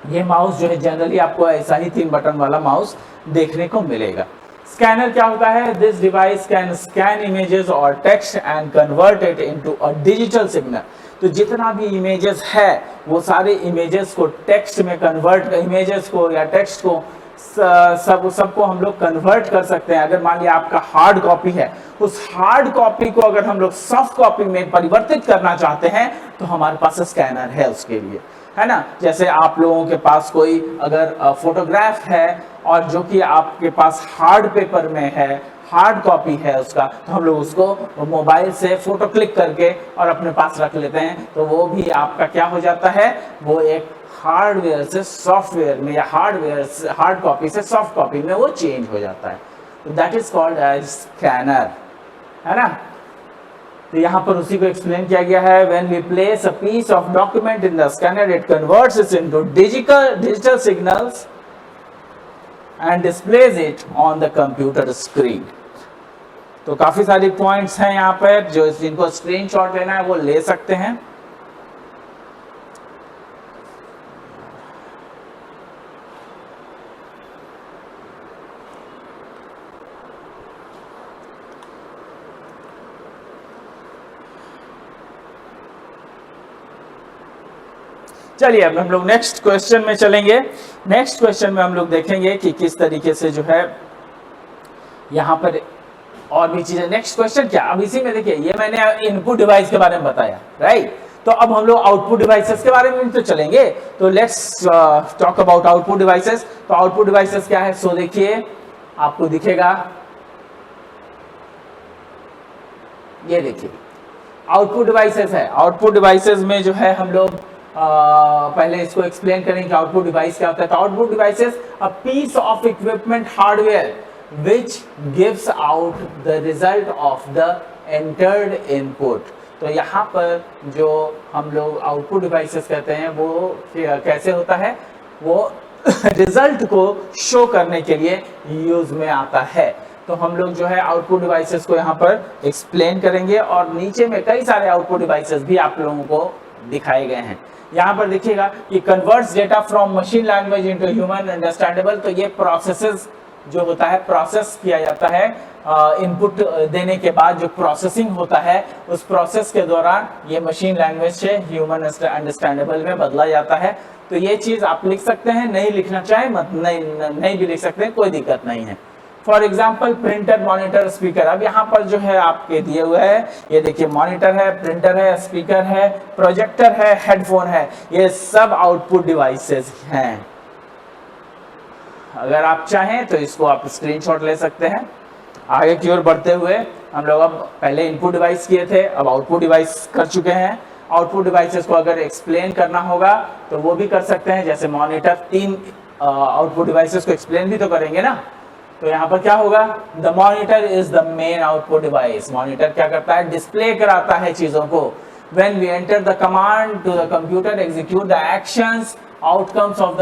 ये माउस जो है जनरली आपको ऐसा ही 3 बटन वाला माउस देखने को मिलेगा। स्कैनर क्या होता है? This device can scan images और text and convert it into a digital signal. तो जितना भी इमेजेस है वो सारे इमेजेस को टेक्स्ट में कन्वर्ट, इमेजेस को या टेक्स्ट को सबको हम लोग कन्वर्ट कर सकते हैं। अगर मान लिया आपका हार्ड कॉपी है, उस हार्ड कॉपी को अगर हम लोग सॉफ्ट कॉपी में परिवर्तित करना चाहते हैं तो हमारे पास स्कैनर है उसके लिए, है ना। जैसे आप लोगों के पास कोई अगर फोटोग्राफ है और जो कि आपके पास हार्ड पेपर में है, हार्ड कॉपी है उसका, तो हम लोग उसको मोबाइल से फोटो क्लिक करके और अपने पास रख लेते हैं, तो वो भी आपका क्या हो जाता है, वो एक हार्डवेयर से सॉफ्टवेयर में या हार्ड कॉपी से सॉफ्ट कॉपी में वो चेंज हो जाता है। तो that is called as scanner, है ना। तो यहाँ पर उसी को एक्सप्लेन किया गया है। When we place a piece of document in the scanner it converts it into digital signals and displays it on the computer screen. तो काफी सारी पॉइंट्स हैं यहाँ पर, जो जिनको स्क्रीनशॉट लेना है वो ले सकते हैं। चलिए अब हम लोग नेक्स्ट क्वेश्चन में चलेंगे। नेक्स्ट क्वेश्चन में हम लोग देखेंगे कि किस तरीके से जो है यहाँ पर और भी चीजें। नेक्स्ट क्वेश्चन क्या, अब इसी में देखिए, ये मैंने इनपुट डिवाइस के बारे में बताया, राइट। तो अब हम लोग आउटपुट डिवाइसेस के बारे में तो चलेंगे। तो let's talk about output devices. तो आउटपुट डिवाइसेस क्या है, सो देखिए आपको दिखेगा, ये देखिए आउटपुट डिवाइसेस है। आउटपुट डिवाइसेस में जो है हम लोग पहले इसको एक्सप्लेन करेंगे कि आउटपुट डिवाइस क्या होता है। तो output devices a piece of equipment hardware which gives out the result of the entered input। तो यहाँ पर जो हम लोग आउटपुट डिवाइसेस कहते हैं वो कैसे होता है, वो रिजल्ट को शो करने के लिए यूज में आता है। तो हम लोग जो है आउटपुट डिवाइसेस को यहाँ पर एक्सप्लेन करेंगे और नीचे में कई सारे आउटपुट डिवाइसेस भी आप लोगों को दिखाए गए हैं। यहाँ पर देखिएगा कि converts data from machine language into human understandable. तो ये प्रोसेसेस जो होता है, प्रोसेस किया जाता है, इनपुट देने के बाद जो प्रोसेसिंग होता है उस प्रोसेस के दौरान ये मशीन लैंग्वेज से ह्यूमन अंडरस्टैंडेबल में बदला जाता है। तो ये चीज आप लिख सकते हैं, नहीं लिखना चाहे मत नहीं भी लिख सकते हैं, कोई दिक्कत नहीं है। For example printer, monitor, speaker. अब यहाँ पर जो है आपके दिए हुए है, ये देखिए मॉनिटर है, प्रिंटर है, स्पीकर है, प्रोजेक्टर है, हेडफोन है, ये सब आउटपुट डिवाइसेस हैं। अगर आप चाहें तो इसको आप स्क्रीनशॉट ले सकते हैं। आगे की ओर बढ़ते हुए हम लोग अब पहले इनपुट डिवाइस किए थे, अब आउटपुट डिवाइस कर चुके हैं। आउटपुट डिवाइसेस को अगर एक्सप्लेन करना होगा तो वो भी कर सकते हैं। जैसे मॉनिटर, 3 आउटपुट डिवाइसेस को एक्सप्लेन भी तो करेंगे ना। तो यहाँ पर क्या होगा, the monitor is the main output device. Monitor क्या करता है, डिस्प्ले कराता है चीजों को। When we enter the command to the computer execute the actions, outcomes of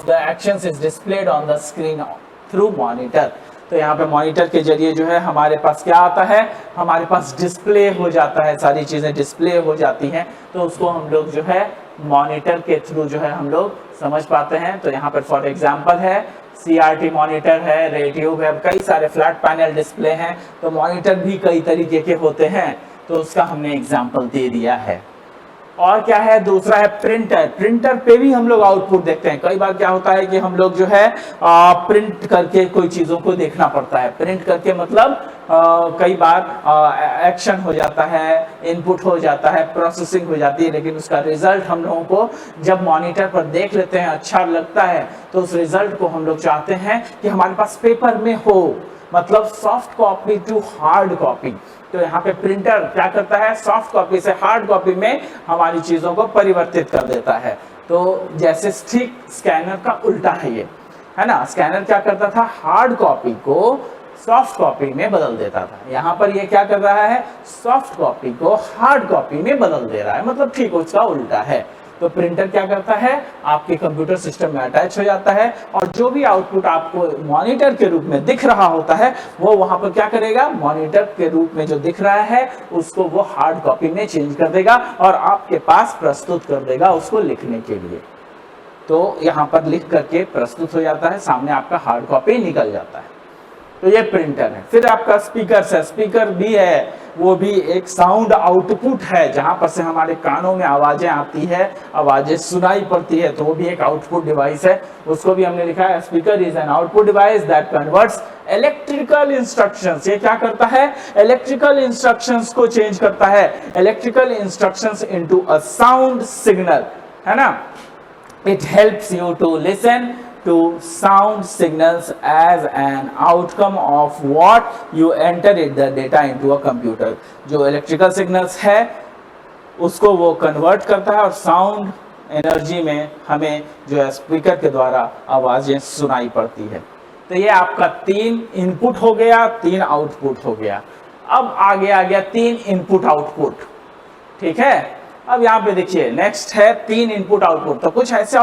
the actions is displayed on the screen through monitor। तो यहाँ पे मॉनिटर के जरिए जो है हमारे पास क्या आता है, हमारे पास डिस्प्ले हो जाता है, सारी चीजें डिस्प्ले हो जाती हैं। तो उसको हम लोग जो है मॉनिटर के थ्रू जो है हम लोग समझ पाते हैं। तो यहाँ पर फॉर एग्जांपल है CRT मॉनिटर है, रेट्यूब है, कई सारे फ्लैट पैनल डिस्प्ले हैं। तो मॉनिटर भी कई तरीके के होते हैं, तो उसका हमने एग्जांपल दे दिया है। और क्या है, दूसरा है प्रिंटर। प्रिंटर पे भी हम लोग आउटपुट देखते हैं। कई बार क्या होता है कि हम लोग जो है प्रिंट करके कोई चीजों को देखना पड़ता है। प्रिंट करके मतलब कई बार एक्शन हो जाता है, इनपुट हो जाता है, प्रोसेसिंग हो जाती है, लेकिन उसका रिजल्ट हम लोगों को जब मॉनिटर पर देख लेते हैं, अच्छा लगता है, तो उस रिजल्ट को हम लोग चाहते हैं कि हमारे पास पेपर में हो, मतलब soft copy to hard copy. तो यहाँ पे प्रिंटर क्या करता है, सॉफ्ट कॉपी से हार्ड कॉपी में हमारी चीजों को परिवर्तित कर देता है। तो जैसे ठीक स्कैनर का उल्टा है ये, है ना। स्कैनर क्या करता था, हार्ड कॉपी को सॉफ्ट कॉपी में बदल देता था। यहाँ पर ये क्या कर रहा है, सॉफ्ट कॉपी को हार्ड कॉपी में बदल दे रहा है, मतलब ठीक उसका उल्टा है। तो प्रिंटर क्या करता है, आपके कंप्यूटर सिस्टम में अटैच हो जाता है और जो भी आउटपुट आपको मॉनिटर के रूप में दिख रहा होता है वो वहां पर क्या करेगा, मॉनिटर के रूप में जो दिख रहा है उसको वो हार्ड कॉपी में चेंज कर देगा और आपके पास प्रस्तुत कर देगा उसको लिखने के लिए। तो यहाँ पर लिख करके प्रस्तुत हो जाता है, सामने आपका हार्ड कॉपी निकल जाता है। तो ये प्रिंटर है। फिर आपका स्पीकर है, स्पीकर भी है, वो भी एक साउंड आउटपुट है, जहां पर से हमारे कानों में आवाजें आती है, आवाजें सुनाई पड़ती है, तो वो भी एक आउटपुट डिवाइस है। उसको भी हमने लिखा है speaker is an output device that converts electrical instructions. ये क्या करता है? इलेक्ट्रिकल इंस्ट्रक्शंस को चेंज करता है, electrical instructions into a sound signal, है ना। It helps you to listen to sound signals as an outcome of what you entered the data into a computer। जो इलेक्ट्रिकल सिग्नल्स है उसको वो convert करता है और साउंड एनर्जी में हमें जो है स्पीकर के द्वारा आवाजें सुनाई पड़ती है। तो ये आपका 3 इनपुट हो गया, 3 आउटपुट हो गया। अब आगे आ गया 3 इनपुट आउटपुट, ठीक है। अब यहाँ पे देखिए नेक्स्ट है 3 इनपुट आउटपुट। तो कुछ ऐसे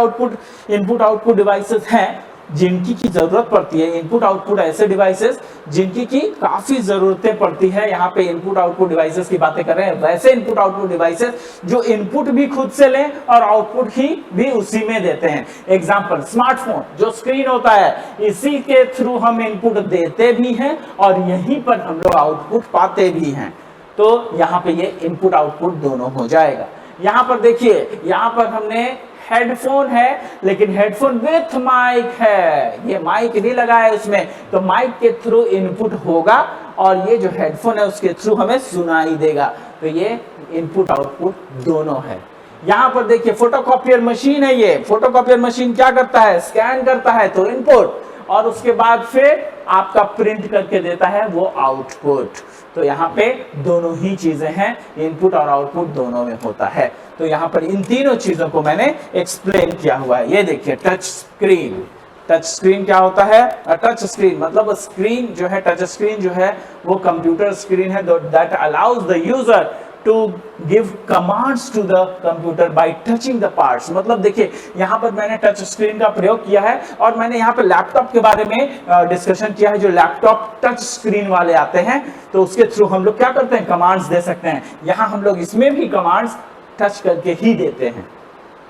इनपुट आउटपुट डिवाइसेस हैं जिनकी की जरूरत पड़ती है। इनपुट आउटपुट ऐसे डिवाइसेस जिनकी की काफी जरूरतें पड़ती है। यहाँ पे इनपुट आउटपुट डिवाइसेस की बातें कर रहे हैं, वैसे इनपुट आउटपुट डिवाइसेस जो इनपुट भी खुद से लें और आउटपुट ही भी उसी में देते हैं। एग्जाम्पल स्मार्टफोन, जो स्क्रीन होता है, इसी के थ्रू हम इनपुट देते भी हैं और यहीं पर हम लोग आउटपुट पाते भी हैं। तो यहाँ पे ये इनपुट आउटपुट दोनों हो जाएगा। यहाँ पर देखिए, यहाँ पर हमने हेडफोन है, लेकिन हेडफोन विथ माइक है, ये माइक नहीं लगा है इसमें, तो माइक के थ्रू इनपुट होगा और ये जो हेडफोन है उसके थ्रू हमें सुनाई देगा। तो ये इनपुट आउटपुट दोनों है। यहाँ पर देखिए फोटोकॉपियर मशीन है, ये फोटोकॉपियर मशीन क्या करता है? स्कैन करता है, तो इनपुट, और उसके बाद फिर आपका प्रिंट करके देता है वो आउटपुट। तो यहाँ पे दोनों ही चीजें हैं, इनपुट और आउटपुट दोनों में होता है। तो यहाँ पर इन तीनों चीजों को मैंने एक्सप्लेन किया हुआ है। ये देखिए टच स्क्रीन, टच स्क्रीन क्या होता है? टच स्क्रीन मतलब स्क्रीन जो है, टच स्क्रीन जो है वो कंप्यूटर स्क्रीन है that allows the user to give commands to the computer by touching the parts. मतलब देखिए यहाँ पर मैंने टच स्क्रीन का प्रयोग किया है और मैंने यहाँ पर लैपटॉप के बारे में डिस्कशन किया है। जो लैपटॉप टच स्क्रीन वाले आते हैं तो उसके थ्रू हम लोग क्या करते हैं? कमांड्स दे सकते हैं। यहाँ हम लोग इसमें भी कमांड्स टच करके ही देते हैं,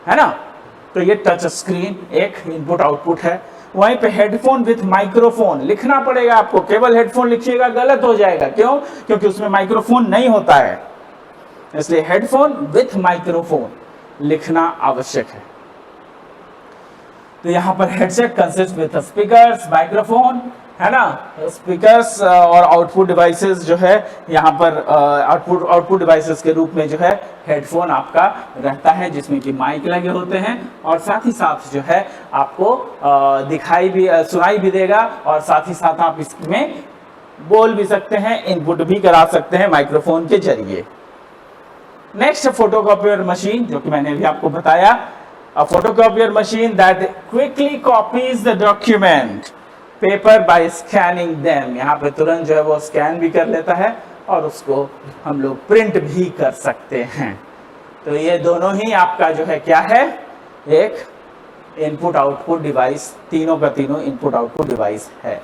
है ना। तो ये टच स्क्रीन एक इनपुट आउटपुट है। वहीं पे हेडफोन विथ माइक्रोफोन लिखना पड़ेगा आपको, केवल हेडफोन लिखिएगा गलत हो जाएगा। क्यों? क्योंकि उसमें माइक्रोफोन नहीं होता है, इसलिए हेडफोन विथ माइक्रोफोन लिखना आवश्यक है। तो यहां पर headset consist with speakers, microphone, है ना। स्पीकर्स और आउटपुट डिवाइसेस जो है यहाँ पर आउटपुट डिवाइसेस के रूप में जो है हेडफोन आपका रहता है, जिसमें कि माइक लगे होते हैं और साथ ही साथ जो है आपको दिखाई भी सुनाई भी देगा और साथ ही साथ आप इसमें बोल भी सकते हैं, इनपुट भी करा सकते हैं माइक्रोफोन के जरिए। नेक्स्ट फोटोकॉपियर मशीन, जो कि मैंने अभी आपको बताया, a photocopier machine that quickly copies the document paper by scanning them. यहाँ पे तुरंत जो है वो स्कैन भी कर लेता है और उसको हम लोग प्रिंट भी कर सकते हैं। तो ये दोनों ही आपका जो है क्या है? एक इनपुट आउटपुट डिवाइस, तीनों का तीनों इनपुट आउटपुट डिवाइस है।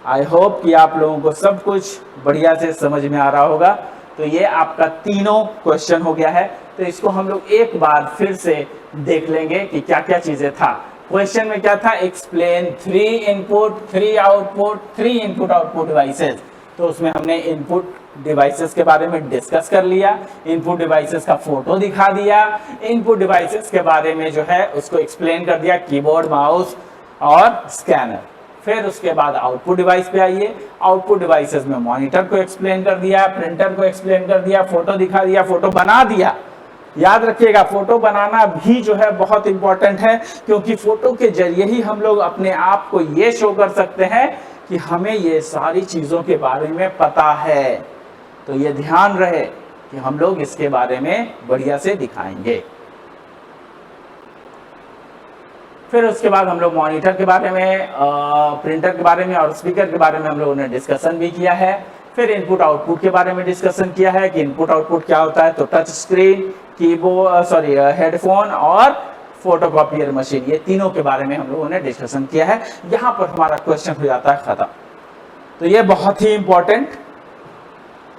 आई होप कि आप लोगों को सब कुछ बढ़िया से समझ में आ रहा होगा। तो ये आपका तीनों क्वेश्चन हो गया है। तो इसको हम लोग एक बार फिर से देख लेंगे कि क्या क्या चीजें था। क्वेश्चन में क्या था? Explain 3 input 3 output 3 input output devices. तो उसमें हमने इनपुट डिवाइसेस के बारे में डिस्कस कर लिया, इनपुट डिवाइसेस का फोटो दिखा दिया, इनपुट डिवाइसेस के बारे में जो है उसको एक्सप्लेन कर दिया, कीबोर्ड, माउस और स्कैनर। फिर उसके बाद आउटपुट डिवाइस पे आइए, आउटपुट डिवाइसेस में मॉनिटर को एक्सप्लेन कर दिया, प्रिंटर को एक्सप्लेन कर दिया, फोटो दिखा दिया, फोटो बना दिया। याद रखिएगा फोटो बनाना भी जो है बहुत इंपॉर्टेंट है, क्योंकि फोटो के जरिए ही हम लोग अपने आप को ये शो कर सकते हैं कि हमें ये सारी चीजों के बारे में पता है। तो ये ध्यान रहे कि हम लोग इसके बारे में बढ़िया से दिखाएंगे। फिर उसके बाद हम लोग मॉनिटर के बारे में, प्रिंटर के बारे में और स्पीकर के बारे में हम लोगों ने डिस्कशन भी किया है। फिर इनपुट आउटपुट के बारे में डिस्कशन किया है कि इनपुट आउटपुट क्या होता है। तो टच स्क्रीन, कीबोर्ड, हेडफोन और फोटोकॉपियर मशीन, ये तीनों के बारे में हम लोगों ने डिस्कशन किया है। यहाँ पर हमारा क्वेश्चन हो जाता है खत्म। तो ये बहुत ही इंपॉर्टेंट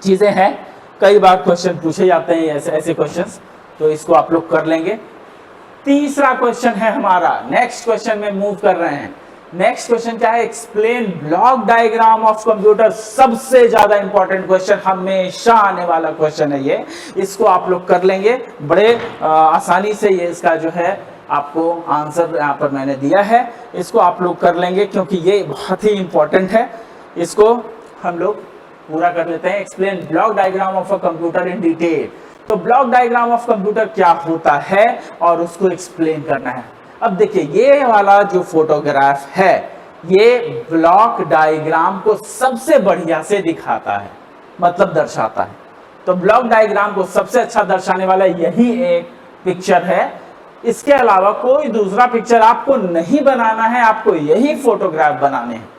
चीजें हैं, कई बार क्वेश्चन पूछे जाते हैं ऐसे क्वेश्चंस, तो इसको आप लोग कर लेंगे। तीसरा क्वेश्चन है हमारा, नेक्स्ट क्वेश्चन में मूव कर रहे हैं। नेक्स्ट क्वेश्चन क्या है? Explain block diagram of computer. सबसे ज्यादा इंपॉर्टेंट क्वेश्चन, हमेशा आने वाला क्वेश्चन है ये। इसको आप लोग कर लेंगे बड़े आसानी से। ये इसका जो है आपको आंसर यहाँ पर मैंने दिया है, इसको आप लोग कर लेंगे क्योंकि ये बहुत ही इंपॉर्टेंट है। इसको हम लोग पूरा कर लेते हैं। Explain block diagram of a computer in detail. तो ब्लॉक डायग्राम ऑफ कंप्यूटर क्या होता है और उसको एक्सप्लेन करना है। अब देखिए, ये वाला जो फोटोग्राफ है ये ब्लॉक डायग्राम को सबसे बढ़िया से दिखाता है, मतलब दर्शाता है। तो ब्लॉक डायग्राम को सबसे अच्छा दर्शाने वाला यही एक पिक्चर है। इसके अलावा कोई दूसरा पिक्चर आपको नहीं बनाना है, आपको यही फोटोग्राफ बनाने हैं।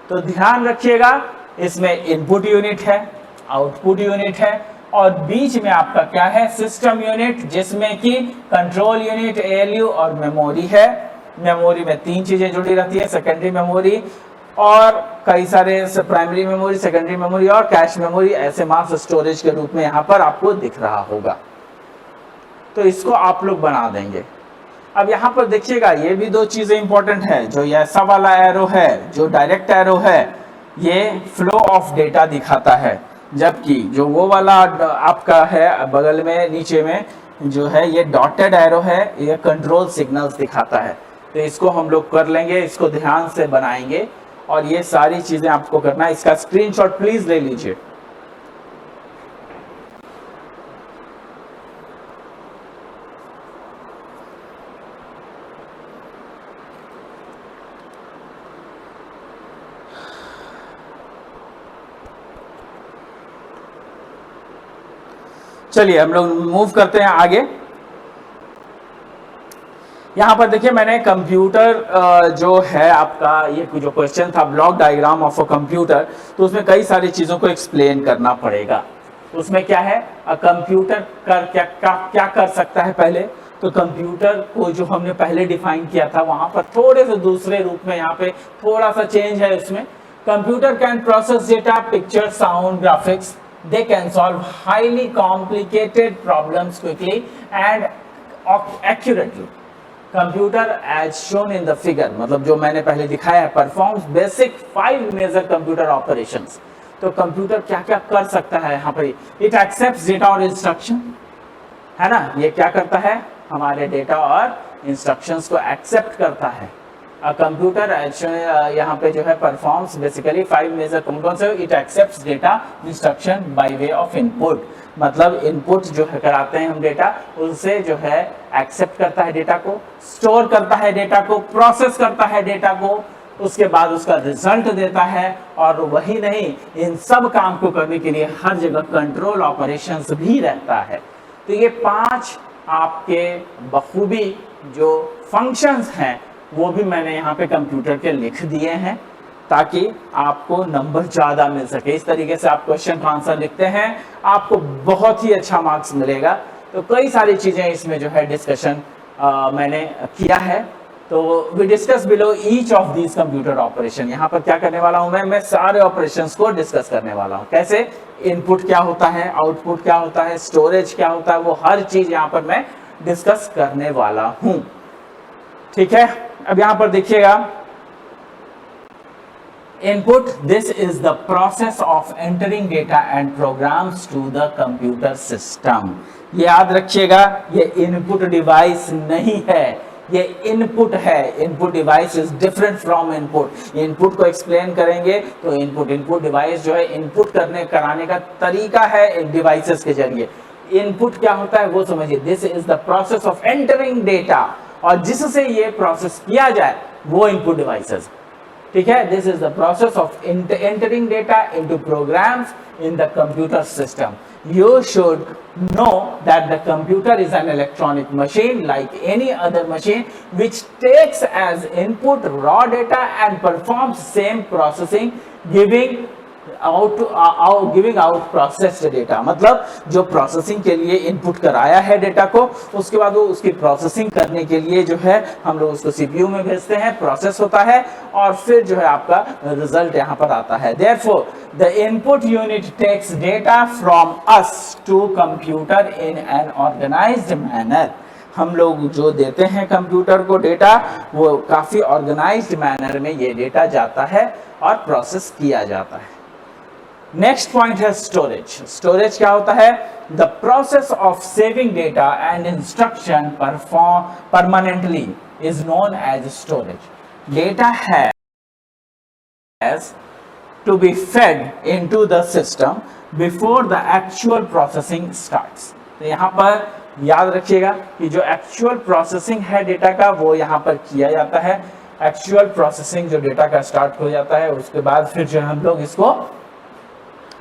तो ध्यान रखिएगा, इसमें इनपुट यूनिट है, आउटपुट यूनिट है और बीच में आपका क्या है? सिस्टम यूनिट, जिसमें कि कंट्रोल यूनिट, एएलयू और मेमोरी है। मेमोरी में तीन चीजें जुड़ी रहती है, सेकेंडरी मेमोरी और कई सारे प्राइमरी मेमोरी, सेकेंडरी मेमोरी और कैश मेमोरी, ऐसे मास स्टोरेज के रूप में यहाँ पर आपको दिख रहा होगा। तो इसको आप लोग बना देंगे। अब यहाँ पर देखिएगा, ये भी दो चीजें इंपॉर्टेंट है। जो ऐसा वाला एरो है, जो डायरेक्ट एरो है, ये फ्लो ऑफ डेटा दिखाता है, जबकि जो वो वाला आपका है बगल में नीचे में जो है ये डॉटेड एरो है, ये कंट्रोल सिग्नल्स दिखाता है। तो इसको हम लोग कर लेंगे, इसको ध्यान से बनाएंगे और ये सारी चीजें आपको करना है। इसका स्क्रीनशॉट प्लीज ले लीजिए। चलिए हम लोग मूव करते हैं आगे। यहां पर देखिए, मैंने कंप्यूटर जो है आपका, ये जो क्वेश्चन था block diagram of a computer, तो उसमें कई सारी चीजों को एक्सप्लेन करना पड़ेगा। उसमें क्या है, कंप्यूटर क्या कर सकता है। पहले तो कंप्यूटर को जो हमने पहले डिफाइन किया था, वहां पर थोड़े से दूसरे रूप में यहाँ पे थोड़ा सा चेंज है उसमें। Computer can process data, picture, sound, graphics. They can solve highly complicated problems quickly and accurately. Computer, as shown in the figure, मतलब जो मैंने पहले दिखाया है, performs basic 5 major computer operations. तो कंप्यूटर क्या क्या कर सकता है यहाँ पर? It accepts data और instruction, है ना? ये क्या करता है? हमारे डेटा और इंस्ट्रक्शंस को एक्सेप्ट करता है। कंप्यूटर यहाँ पे जो है परफॉर्म्स बेसिकली 5 मेजर कंपोनेंट्स है। It accepts data instruction by way of input, मतलब इनपुट जो है कराते हैं हम डेटा, उनसे जो है एक्सेप्ट करता है डेटा को, स्टोर करता है डेटा को, प्रोसेस करता है डेटा को, उसके बाद उसका रिजल्ट देता है। और वही नहीं, इन सब काम को करने के लिए हर जगह कंट्रोल ऑपरेशंस भी रहता है। तो ये 5 आपके बखूबी जो फंक्शंस हैं वो भी मैंने यहाँ पे कंप्यूटर के लिख दिए हैं, ताकि आपको नंबर ज्यादा मिल सके। इस तरीके से आप क्वेश्चन का आंसर लिखते हैं, आपको बहुत ही अच्छा मार्क्स मिलेगा। तो कई सारी चीजें इसमें जो है डिस्कशन मैंने किया है। तो we discuss below each of these computer operation. यहाँ पर क्या करने वाला हूँ मैं सारे ऑपरेशंस को डिस्कस करने वाला हूँ। कैसे? इनपुट क्या होता है, आउटपुट क्या होता है, स्टोरेज क्या होता है, वो हर चीज यहाँ पर मैं डिस्कस करने वाला हूँ। ठीक है, अब यहां पर देखिएगा, input, this is the process of entering data and programs to the computer system. ये याद रखिएगा, ये इनपुट डिवाइस नहीं है, ये इनपुट है। Input device is different from input. Input को एक्सप्लेन करेंगे तो इनपुट डिवाइस जो है इनपुट कराने का तरीका है डिवाइसेस के जरिए। इनपुट क्या होता है वो समझिए। This is the process of entering data, और जिससे ये प्रोसेस किया जाए वो इनपुट डिवाइसेस। ठीक है, this is the process of entering data into programs in the computer system. You should know that the computer is an electronic machine like any other machine which takes as input raw data and performs same processing, giving out processed data। मतलब जो processing के लिए input कराया है data को, उसके बाद वो उसकी प्रोसेसिंग करने के लिए जो है हम लोग उसको सीपीयू में भेजते हैं, प्रोसेस होता है और फिर जो है आपका रिजल्ट यहाँ पर आता है। Therefore, the input unit takes data from us to computer in an organized manner। हम लोग जो देते हैं कंप्यूटर को डेटा, वो काफी ऑर्गेनाइज्ड मैनर में ये डेटा जाता है और प्रोसेस किया जाता है। नेक्स्ट पॉइंट है स्टोरेज। स्टोरेज क्या होता है? The process of saving data and instruction permanently is known as storage. Data has to be fed into the system before the actual processing starts. तो यहाँ पर याद रखिएगा कि जो एक्चुअल प्रोसेसिंग है डेटा का, वो यहाँ पर किया जाता है। एक्चुअल प्रोसेसिंग जो डेटा का स्टार्ट हो जाता है, उसके बाद फिर जो हम लोग इसको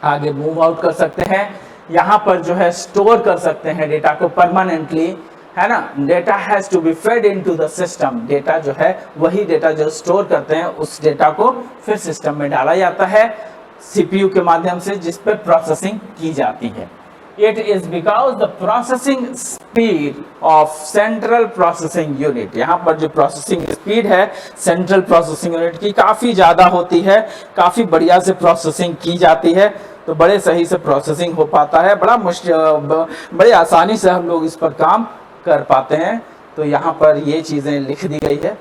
आगे मूव आउट कर सकते हैं। यहाँ पर जो है स्टोर कर सकते हैं डेटा को परमानेंटली, है ना। Data has to be fed into the system. Data जो है वही डेटा जो स्टोर करते हैं, उस डेटा को फिर सिस्टम में डाला जाता है सीपीयू के माध्यम से, जिस पर प्रोसेसिंग की जाती है। It is because the processing speed of central processing unit, यहाँ पर जो प्रोसेसिंग स्पीड है सेंट्रल प्रोसेसिंग यूनिट की काफ़ी ज़्यादा होती है, काफ़ी बढ़िया से प्रोसेसिंग की जाती है, तो बड़े सही से प्रोसेसिंग हो पाता है, बड़ा बड़े आसानी से हम लोग इस पर काम कर पाते हैं। तो यहाँ पर ये चीज़ें लिख दी गई है।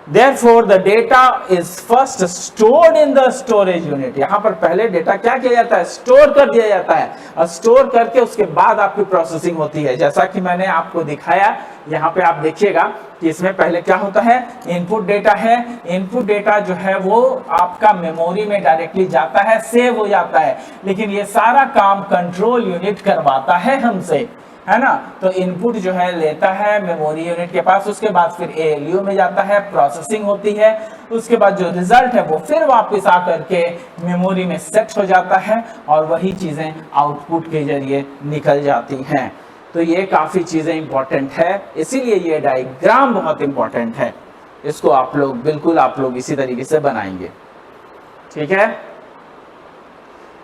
Therefore, the data is first stored in the storage unit. यहाँ पर पहले डेटा क्या किया जाता है? स्टोर कर दिया जाता है, और स्टोर करके उसके बाद आपकी प्रोसेसिंग होती है। जैसा कि मैंने आपको दिखाया, यहाँ पे आप देखिएगा कि इसमें पहले क्या होता है? इनपुट डेटा है। इनपुट डेटा जो है वो आपका मेमोरी में डायरेक्टली जाता है, सेव हो जाता है, लेकिन ये सारा काम कंट्रोल यूनिट करवाता है हमसे, है ना। तो इनपुट जो है लेता है मेमोरी यूनिट के पास, उसके बाद फिर एएलयू में जाता है, प्रोसेसिंग होती है, उसके बाद जो रिजल्ट है वो फिर वापस आकर के मेमोरी में सेट हो जाता है, और वही चीजें आउटपुट के जरिए निकल जाती हैं। तो ये काफी चीजें इंपॉर्टेंट है, इसीलिए ये डायग्राम बहुत इंपॉर्टेंट है। इसको आप लोग इसी तरीके से बनाएंगे, ठीक है।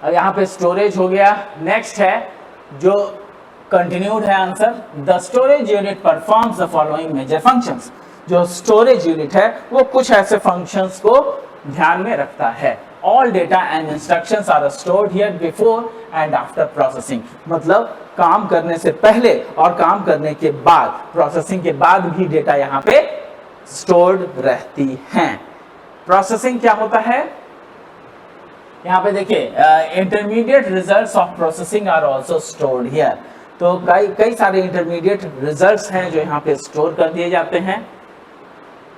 अब यहाँ पे स्टोरेज हो गया। नेक्स्ट है जो कंटिन्यूड है answer, the storage unit performs the following major functions. जो स्टोरेज यूनिट है वो कुछ ऐसे फंक्शंस को ध्यान में रखता है। All data and instructions are stored here before and after processing. मतलब काम करने से पहले और काम करने के बाद, प्रोसेसिंग के बाद भी डेटा यहाँ पे स्टोर्ड रहती हैं। प्रोसेसिंग क्या होता है? यहाँ पे देखिए, intermediate results of processing are also stored here. तो कई सारे इंटरमीडिएट रिजल्ट्स हैं जो यहाँ पे स्टोर कर दिए जाते हैं,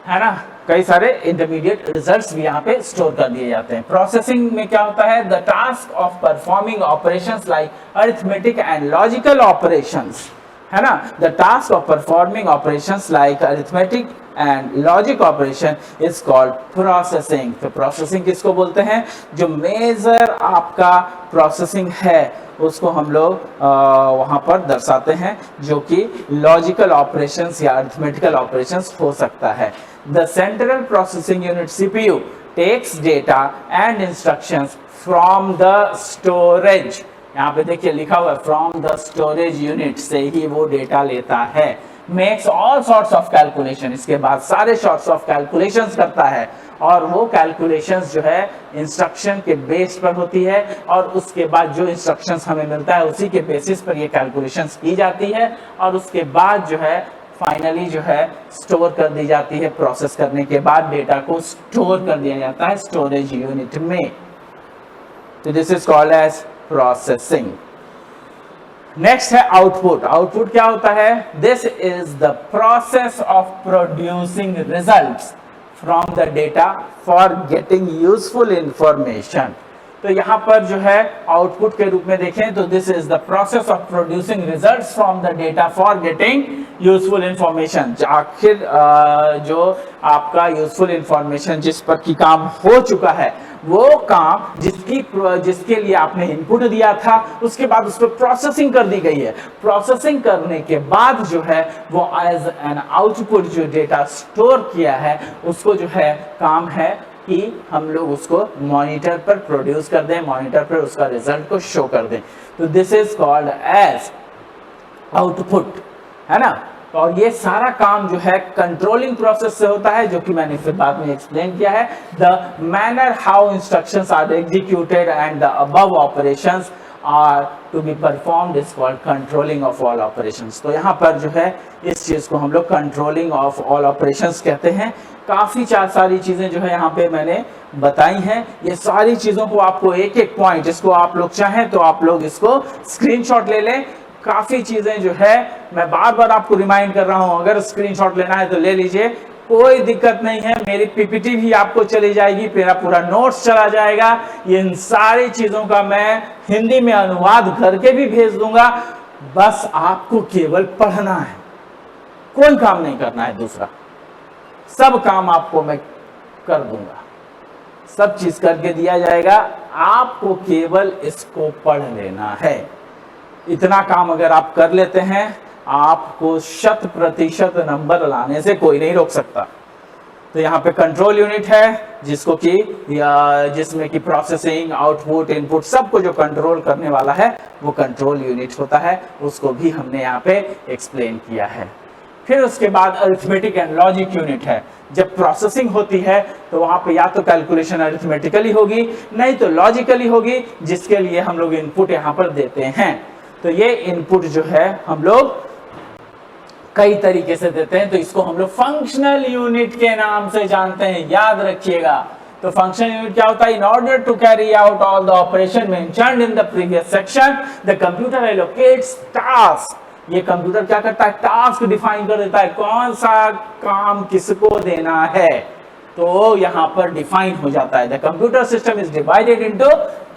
है ना। कई सारे इंटरमीडिएट रिजल्ट्स भी यहाँ पे स्टोर कर दिए जाते हैं। प्रोसेसिंग में क्या होता है? The task of performing operations like arithmetic and logical operations, है ना। The task of performing operations like arithmetic and logic operation is called processing. तो प्रोसेसिंग किसको बोलते हैं? जो मेजर आपका प्रोसेसिंग है उसको हम लोग वहां पर दर्शाते हैं, जो कि लॉजिकल ऑपरेशंस या अरिथमेटिकल ऑपरेशंस हो सकता है। The central processing unit CPU takes data and instructions from the storage. यहाँ पे देखिए लिखा हुआ है फ्रॉम द स्टोरेज यूनिट से ही वो डेटा लेता है। Makes all sorts of calculation, इसके बाद सारे सॉर्ट्स ऑफ कैलकुलेशंस करता है, और वो कैलकुलेशंस जो है इंस्ट्रक्शन के बेस पर होती है, और उसके बाद जो इंस्ट्रक्शंस हमें मिलता है उसी के बेसिस पर ये कैलकुलेशंस की जाती है, और उसके बाद जो है फाइनली जो है स्टोर कर दी जाती है। प्रोसेस करने के बाद डेटा को स्टोर कर दिया जाता है स्टोरेज यूनिट में। तो this is called as processing. Next है आउटपुट। आउटपुट क्या होता है? This is the process of producing results from the data for getting useful information. तो यहाँ पर जो है आउटपुट के रूप में देखें तो this is the process of producing results from the data for getting useful information. आखिर जो आपका यूजफुल इंफॉर्मेशन जिस पर की काम हो चुका है, वो काम जिसके लिए आपने इनपुट दिया था, उसके बाद उस पर प्रोसेसिंग कर दी गई है। प्रोसेसिंग करने के बाद जो है वो एज एन आउटपुट जो डेटा स्टोर किया है, उसको जो है काम है कि हम लोग उसको मॉनिटर पर प्रोड्यूस कर दें, मॉनिटर पर उसका रिजल्ट को शो कर दें। तो this is called as output, है ना। और ये सारा काम जो है कंट्रोलिंग प्रोसेस से होता है, जो कि मैंने फिर बाद में एक्सप्लेन किया है। The manner how instructions are executed and the above operations are to be performed is called controlling of all operations. तो यहाँ पर जो है इस चीज़ को हम लोग कंट्रोलिंग ऑफ ऑल ऑपरेशंस कहते हैं। काफ़ी सारी चीज़ें जो है यहाँ पे मैंने बताई हैं। ये सारी चीज़ों को आपको एक एक पॉइंट, इसको आप लोग चाहें तो आप लोग इसको स्क्रीनशॉट ले लें। काफ़ी चीज़ें जो है मैं बार बार आपको रिमाइंड कर रहा हूँ, अगर स्क्रीनशॉट लेना है तो ले लीजिए, कोई दिक्कत नहीं है। मेरी पीपीटी भी आपको चली जाएगी, मेरा पूरा नोट्स चला जाएगा। इन सारी चीज़ों का मैं हिंदी में अनुवाद करके भी भेज दूंगा, बस आपको केवल पढ़ना है, कोई काम नहीं करना है दूसरा, सब काम आपको मैं कर दूंगा, सब चीज करके दिया जाएगा, आपको केवल इसको पढ़ लेना है। इतना काम अगर आप कर लेते हैं, आपको 100% नंबर लाने से कोई नहीं रोक सकता। तो यहाँ पे कंट्रोल यूनिट है जिसको कि जिसमें कि प्रोसेसिंग, आउटपुट, इनपुट सबको जो कंट्रोल करने वाला है वो कंट्रोल यूनिट होता है, उसको भी हमने यहाँ पे एक्सप्लेन किया है। फिर उसके बाद अरिथमेटिक एंड लॉजिक यूनिट है। जब प्रोसेसिंग होती है तो वहां पे या तो कैलकुलेशन अरिथमेटिकली होगी, नहीं तो लॉजिकली होगी, जिसके लिए हम लोग इनपुट यहाँ पर देते हैं। तो ये इनपुट जो है हम लोग कई तरीके से देते हैं, तो इसको हम लोग फंक्शनल यूनिट के नाम से जानते हैं, याद रखिएगा। तो फंक्शनल यूनिट क्या होता है? In order to carry out all the operation mentioned in the previous section, the computer allocates task. ये कंप्यूटर क्या करता है? टास्क डिफाइन कर देता है, कौन सा काम किसको देना है, तो यहां पर डिफाइन हो जाता है। The computer system is divided into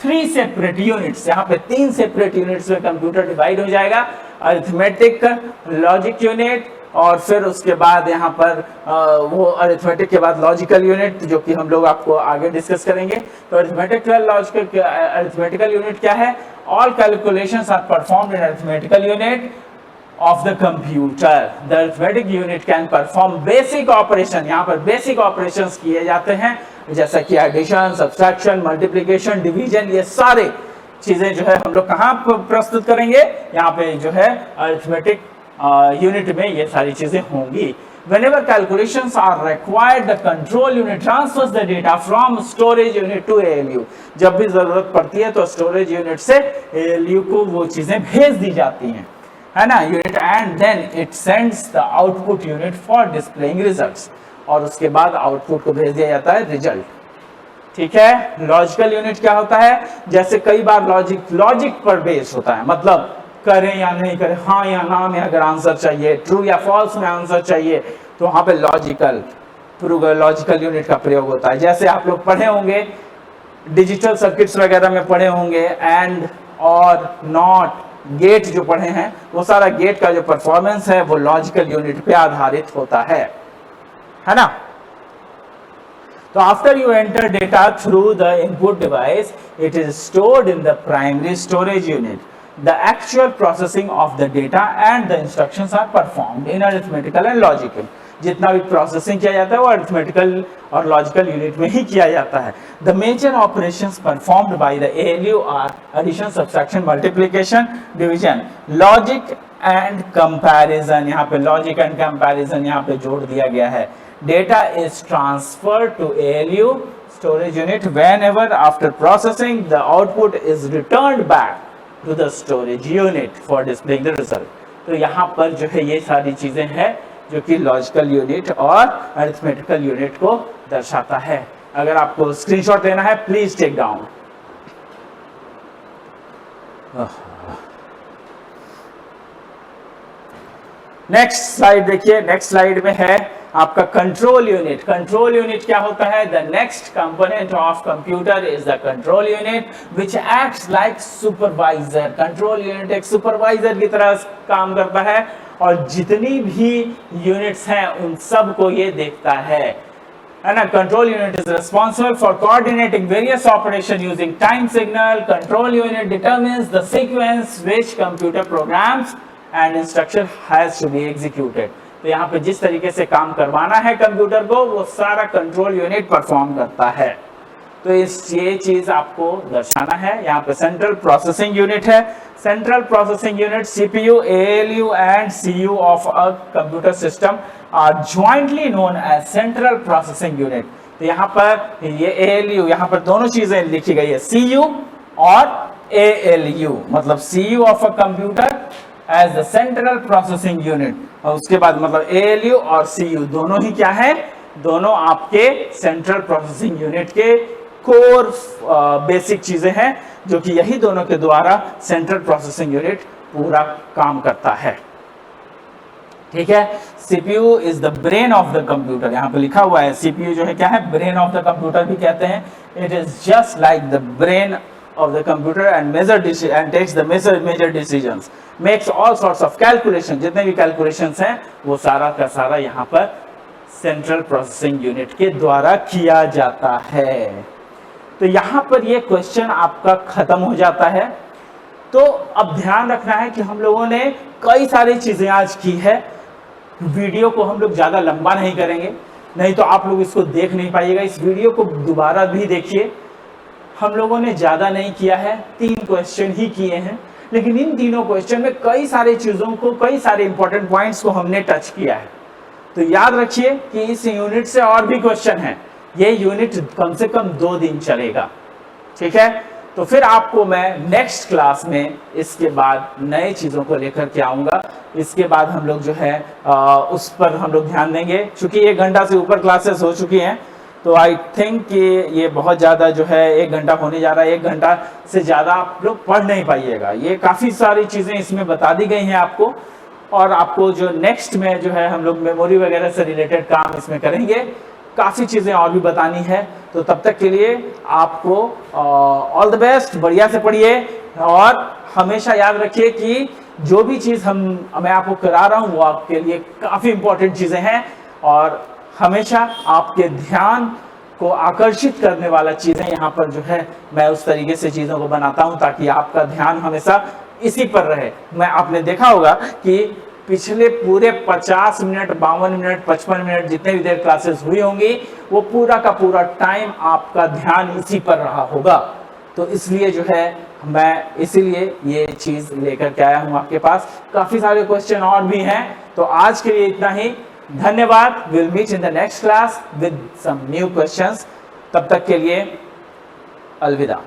3 separate units. यहाँ पे 3 सेपरेट यूनिट्स में कंप्यूटर डिवाइड हो जाएगा, अरिथमेटिक, लॉजिक यूनिट, और फिर उसके बाद यहाँ पर वो अरिथमेटिक के बाद लॉजिकल यूनिट, जो कि हम लोग आपको आगे डिस्कस करेंगे। तो अरिथमेटिकल यूनिट क्या है? All calculations are performed in arithmetical unit of the computer. The arithmetic unit can perform basic operation. यहाँ पर basic operations किए जाते हैं, जैसा कि addition, subtraction, multiplication, division, ये सारे चीजें जो है हम लोग कहाँ प्रस्तुत करेंगे? यहाँ पे जो है arithmetic unit में ये सारी चीजें होंगी। Whenever calculations are required, the control unit transfers the data from storage unit to ALU. जब भी जरूरत पड़ती है तो storage unit से ALU को वो चीजें भेज दी जाती हैं, है ना, unit, and then it sends the output unit for displaying results, और उसके बाद आउटपुट को भेज दिया जाता है रिजल्ट। ठीक है। लॉजिकल यूनिट क्या होता है? जैसे कई बार लॉजिक पर बेस होता है, मतलब करें या नहीं करें, हाँ या ना में अगर आंसर चाहिए, ट्रू या फॉल्स में आंसर चाहिए, तो वहां पे लॉजिकल यूनिट का प्रयोग होता है। जैसे आप लोग पढ़े होंगे डिजिटल सर्किट्स वगैरह में पढ़े होंगे, एंड और नॉट, गेट जो पढ़े हैं, वो सारा गेट का जो परफॉर्मेंस है वो लॉजिकल यूनिट पे आधारित होता है ना। तो after you enter data through the input device, it is stored in the primary storage unit. The actual processing of the data and the instructions are performed in arithmetical and logical. जितना भी processing किया जाता है वो arithmetical और logical unit में ही किया जाता है। The major operations performed by the ALU are addition, subtraction, multiplication, division, logic and comparison. यहाँ पे लॉजिक एंड कंपैरिजन यहाँ पे जोड़ दिया गया है। Data is transferred to ALU storage unit whenever after processing the output is returned back to the storage unit for displaying the result. तो यहाँ पर जो है ये सारी चीजें हैं जो कि लॉजिकल यूनिट और अरिथमेटिकल यूनिट को दर्शाता है। अगर आपको स्क्रीनशॉट लेना है please take down. Next slide देखिए। नेक्स्ट स्लाइड में है आपका कंट्रोल यूनिट। कंट्रोल यूनिट क्या होता है? The next component of computer is the control unit which acts like supervisor. Control unit एक सुपरवाइजर की तरह काम करता है और जितनी भी यूनिट्स हैं उन सब को ये देखता है ना। Control unit is responsible for coordinating various operation using time signal. Control unit determines the sequence which computer programs and instruction has to be executed. तो यहाँ पे जिस तरीके से काम करवाना है कंप्यूटर को वो सारा कंट्रोल यूनिट परफॉर्म करता है। तो ये चीज आपको दर्शाना है। यहाँ पे सेंट्रल प्रोसेसिंग यूनिट है। Central processing unit CPU, ALU and CU of a computer system are jointly known as central processing unit। तो यहाँ पर ये ALU, यहाँ पर दोनों चीजें लिखी गई है, CU और ALU, मतलब CPU of a computer as the central processing unit. और उसके बाद मतलब ALU और CPU दोनों ही क्या है, दोनों आपके सेंट्रल प्रोसेसिंग यूनिट के कोर बेसिक चीजें हैं, जो कि यही दोनों के द्वारा सेंट्रल प्रोसेसिंग यूनिट पूरा काम करता है। ठीक है, CPU is the brain of the computer, यहाँ पे लिखा हुआ है CPU जो है क्या है, ब्रेन ऑफ द कंप्यूटर भी कहते हैं। It is just like the brain of the computer and takes the major decisions, makes all sorts of calculation, जितने भी calculations हैं वो सारा का सारा यहाँ पर सेंट्रल प्रोसेसिंग यूनिट के द्वारा किया जाता है। तो यहाँ पर ये क्वेश्चन आपका खत्म हो जाता है। तो अब ध्यान रखना है कि हम लोगों ने कई सारी चीजें आज की है, वीडियो को हम लोग ज्यादा लंबा नहीं करेंगे, नहीं तो आप लोग इसको देख नहीं पाइएगा। इस वीडियो को दोबारा भी देखिए, हम लोगों ने ज्यादा नहीं किया है, 3 क्वेश्चन ही किए हैं, लेकिन इन तीनों क्वेश्चन में कई सारी चीजों को, कई सारे इंपॉर्टेंट पॉइंट्स को हमने टच किया है। तो याद रखिए कि इस यूनिट से और भी क्वेश्चन हैं, ये यूनिट कम से कम 2 दिन चलेगा। ठीक है, तो फिर आपको मैं नेक्स्ट क्लास में इसके बाद नए चीजों को लेकर के आऊंगा। इसके बाद हम लोग जो है उस पर हम लोग ध्यान देंगे, क्योंकि 1 घंटा से ऊपर क्लासेस हो चुकी हैं, तो आई थिंक कि ये बहुत ज़्यादा जो है 1 घंटा होने जा रहा है। 1 घंटा से ज़्यादा आप लोग पढ़ नहीं पाइएगा, ये काफ़ी सारी चीज़ें इसमें बता दी गई हैं आपको। और आपको जो नेक्स्ट में जो है हम लोग मेमोरी वगैरह से रिलेटेड काम इसमें करेंगे, काफ़ी चीज़ें और भी बतानी है। तो तब तक के लिए आपको ऑल द बेस्ट, बढ़िया से पढ़िए और हमेशा याद रखिए कि जो भी चीज़ मैं आपको करा रहा हूँ वो आपके लिए काफ़ी इंपॉर्टेंट चीज़ें हैं, और हमेशा आपके ध्यान को आकर्षित करने वाला चीजें यहाँ पर जो है मैं उस तरीके से चीजों को बनाता हूँ ताकि आपका ध्यान हमेशा इसी पर रहे। मैं आपने देखा होगा कि पिछले पूरे 50 मिनट, 52 मिनट, 55 मिनट जितने भी देर क्लासेस हुई होंगी, वो पूरा का पूरा टाइम आपका ध्यान इसी पर रहा होगा। तो इसलिए जो है मैं इसीलिए ये चीज लेकर के आया हूँ आपके पास। काफी सारे क्वेश्चन और भी हैं, तो आज के लिए इतना ही। धन्यवाद। Will meet in the next class with some new questions. तब तक के लिए अलविदा।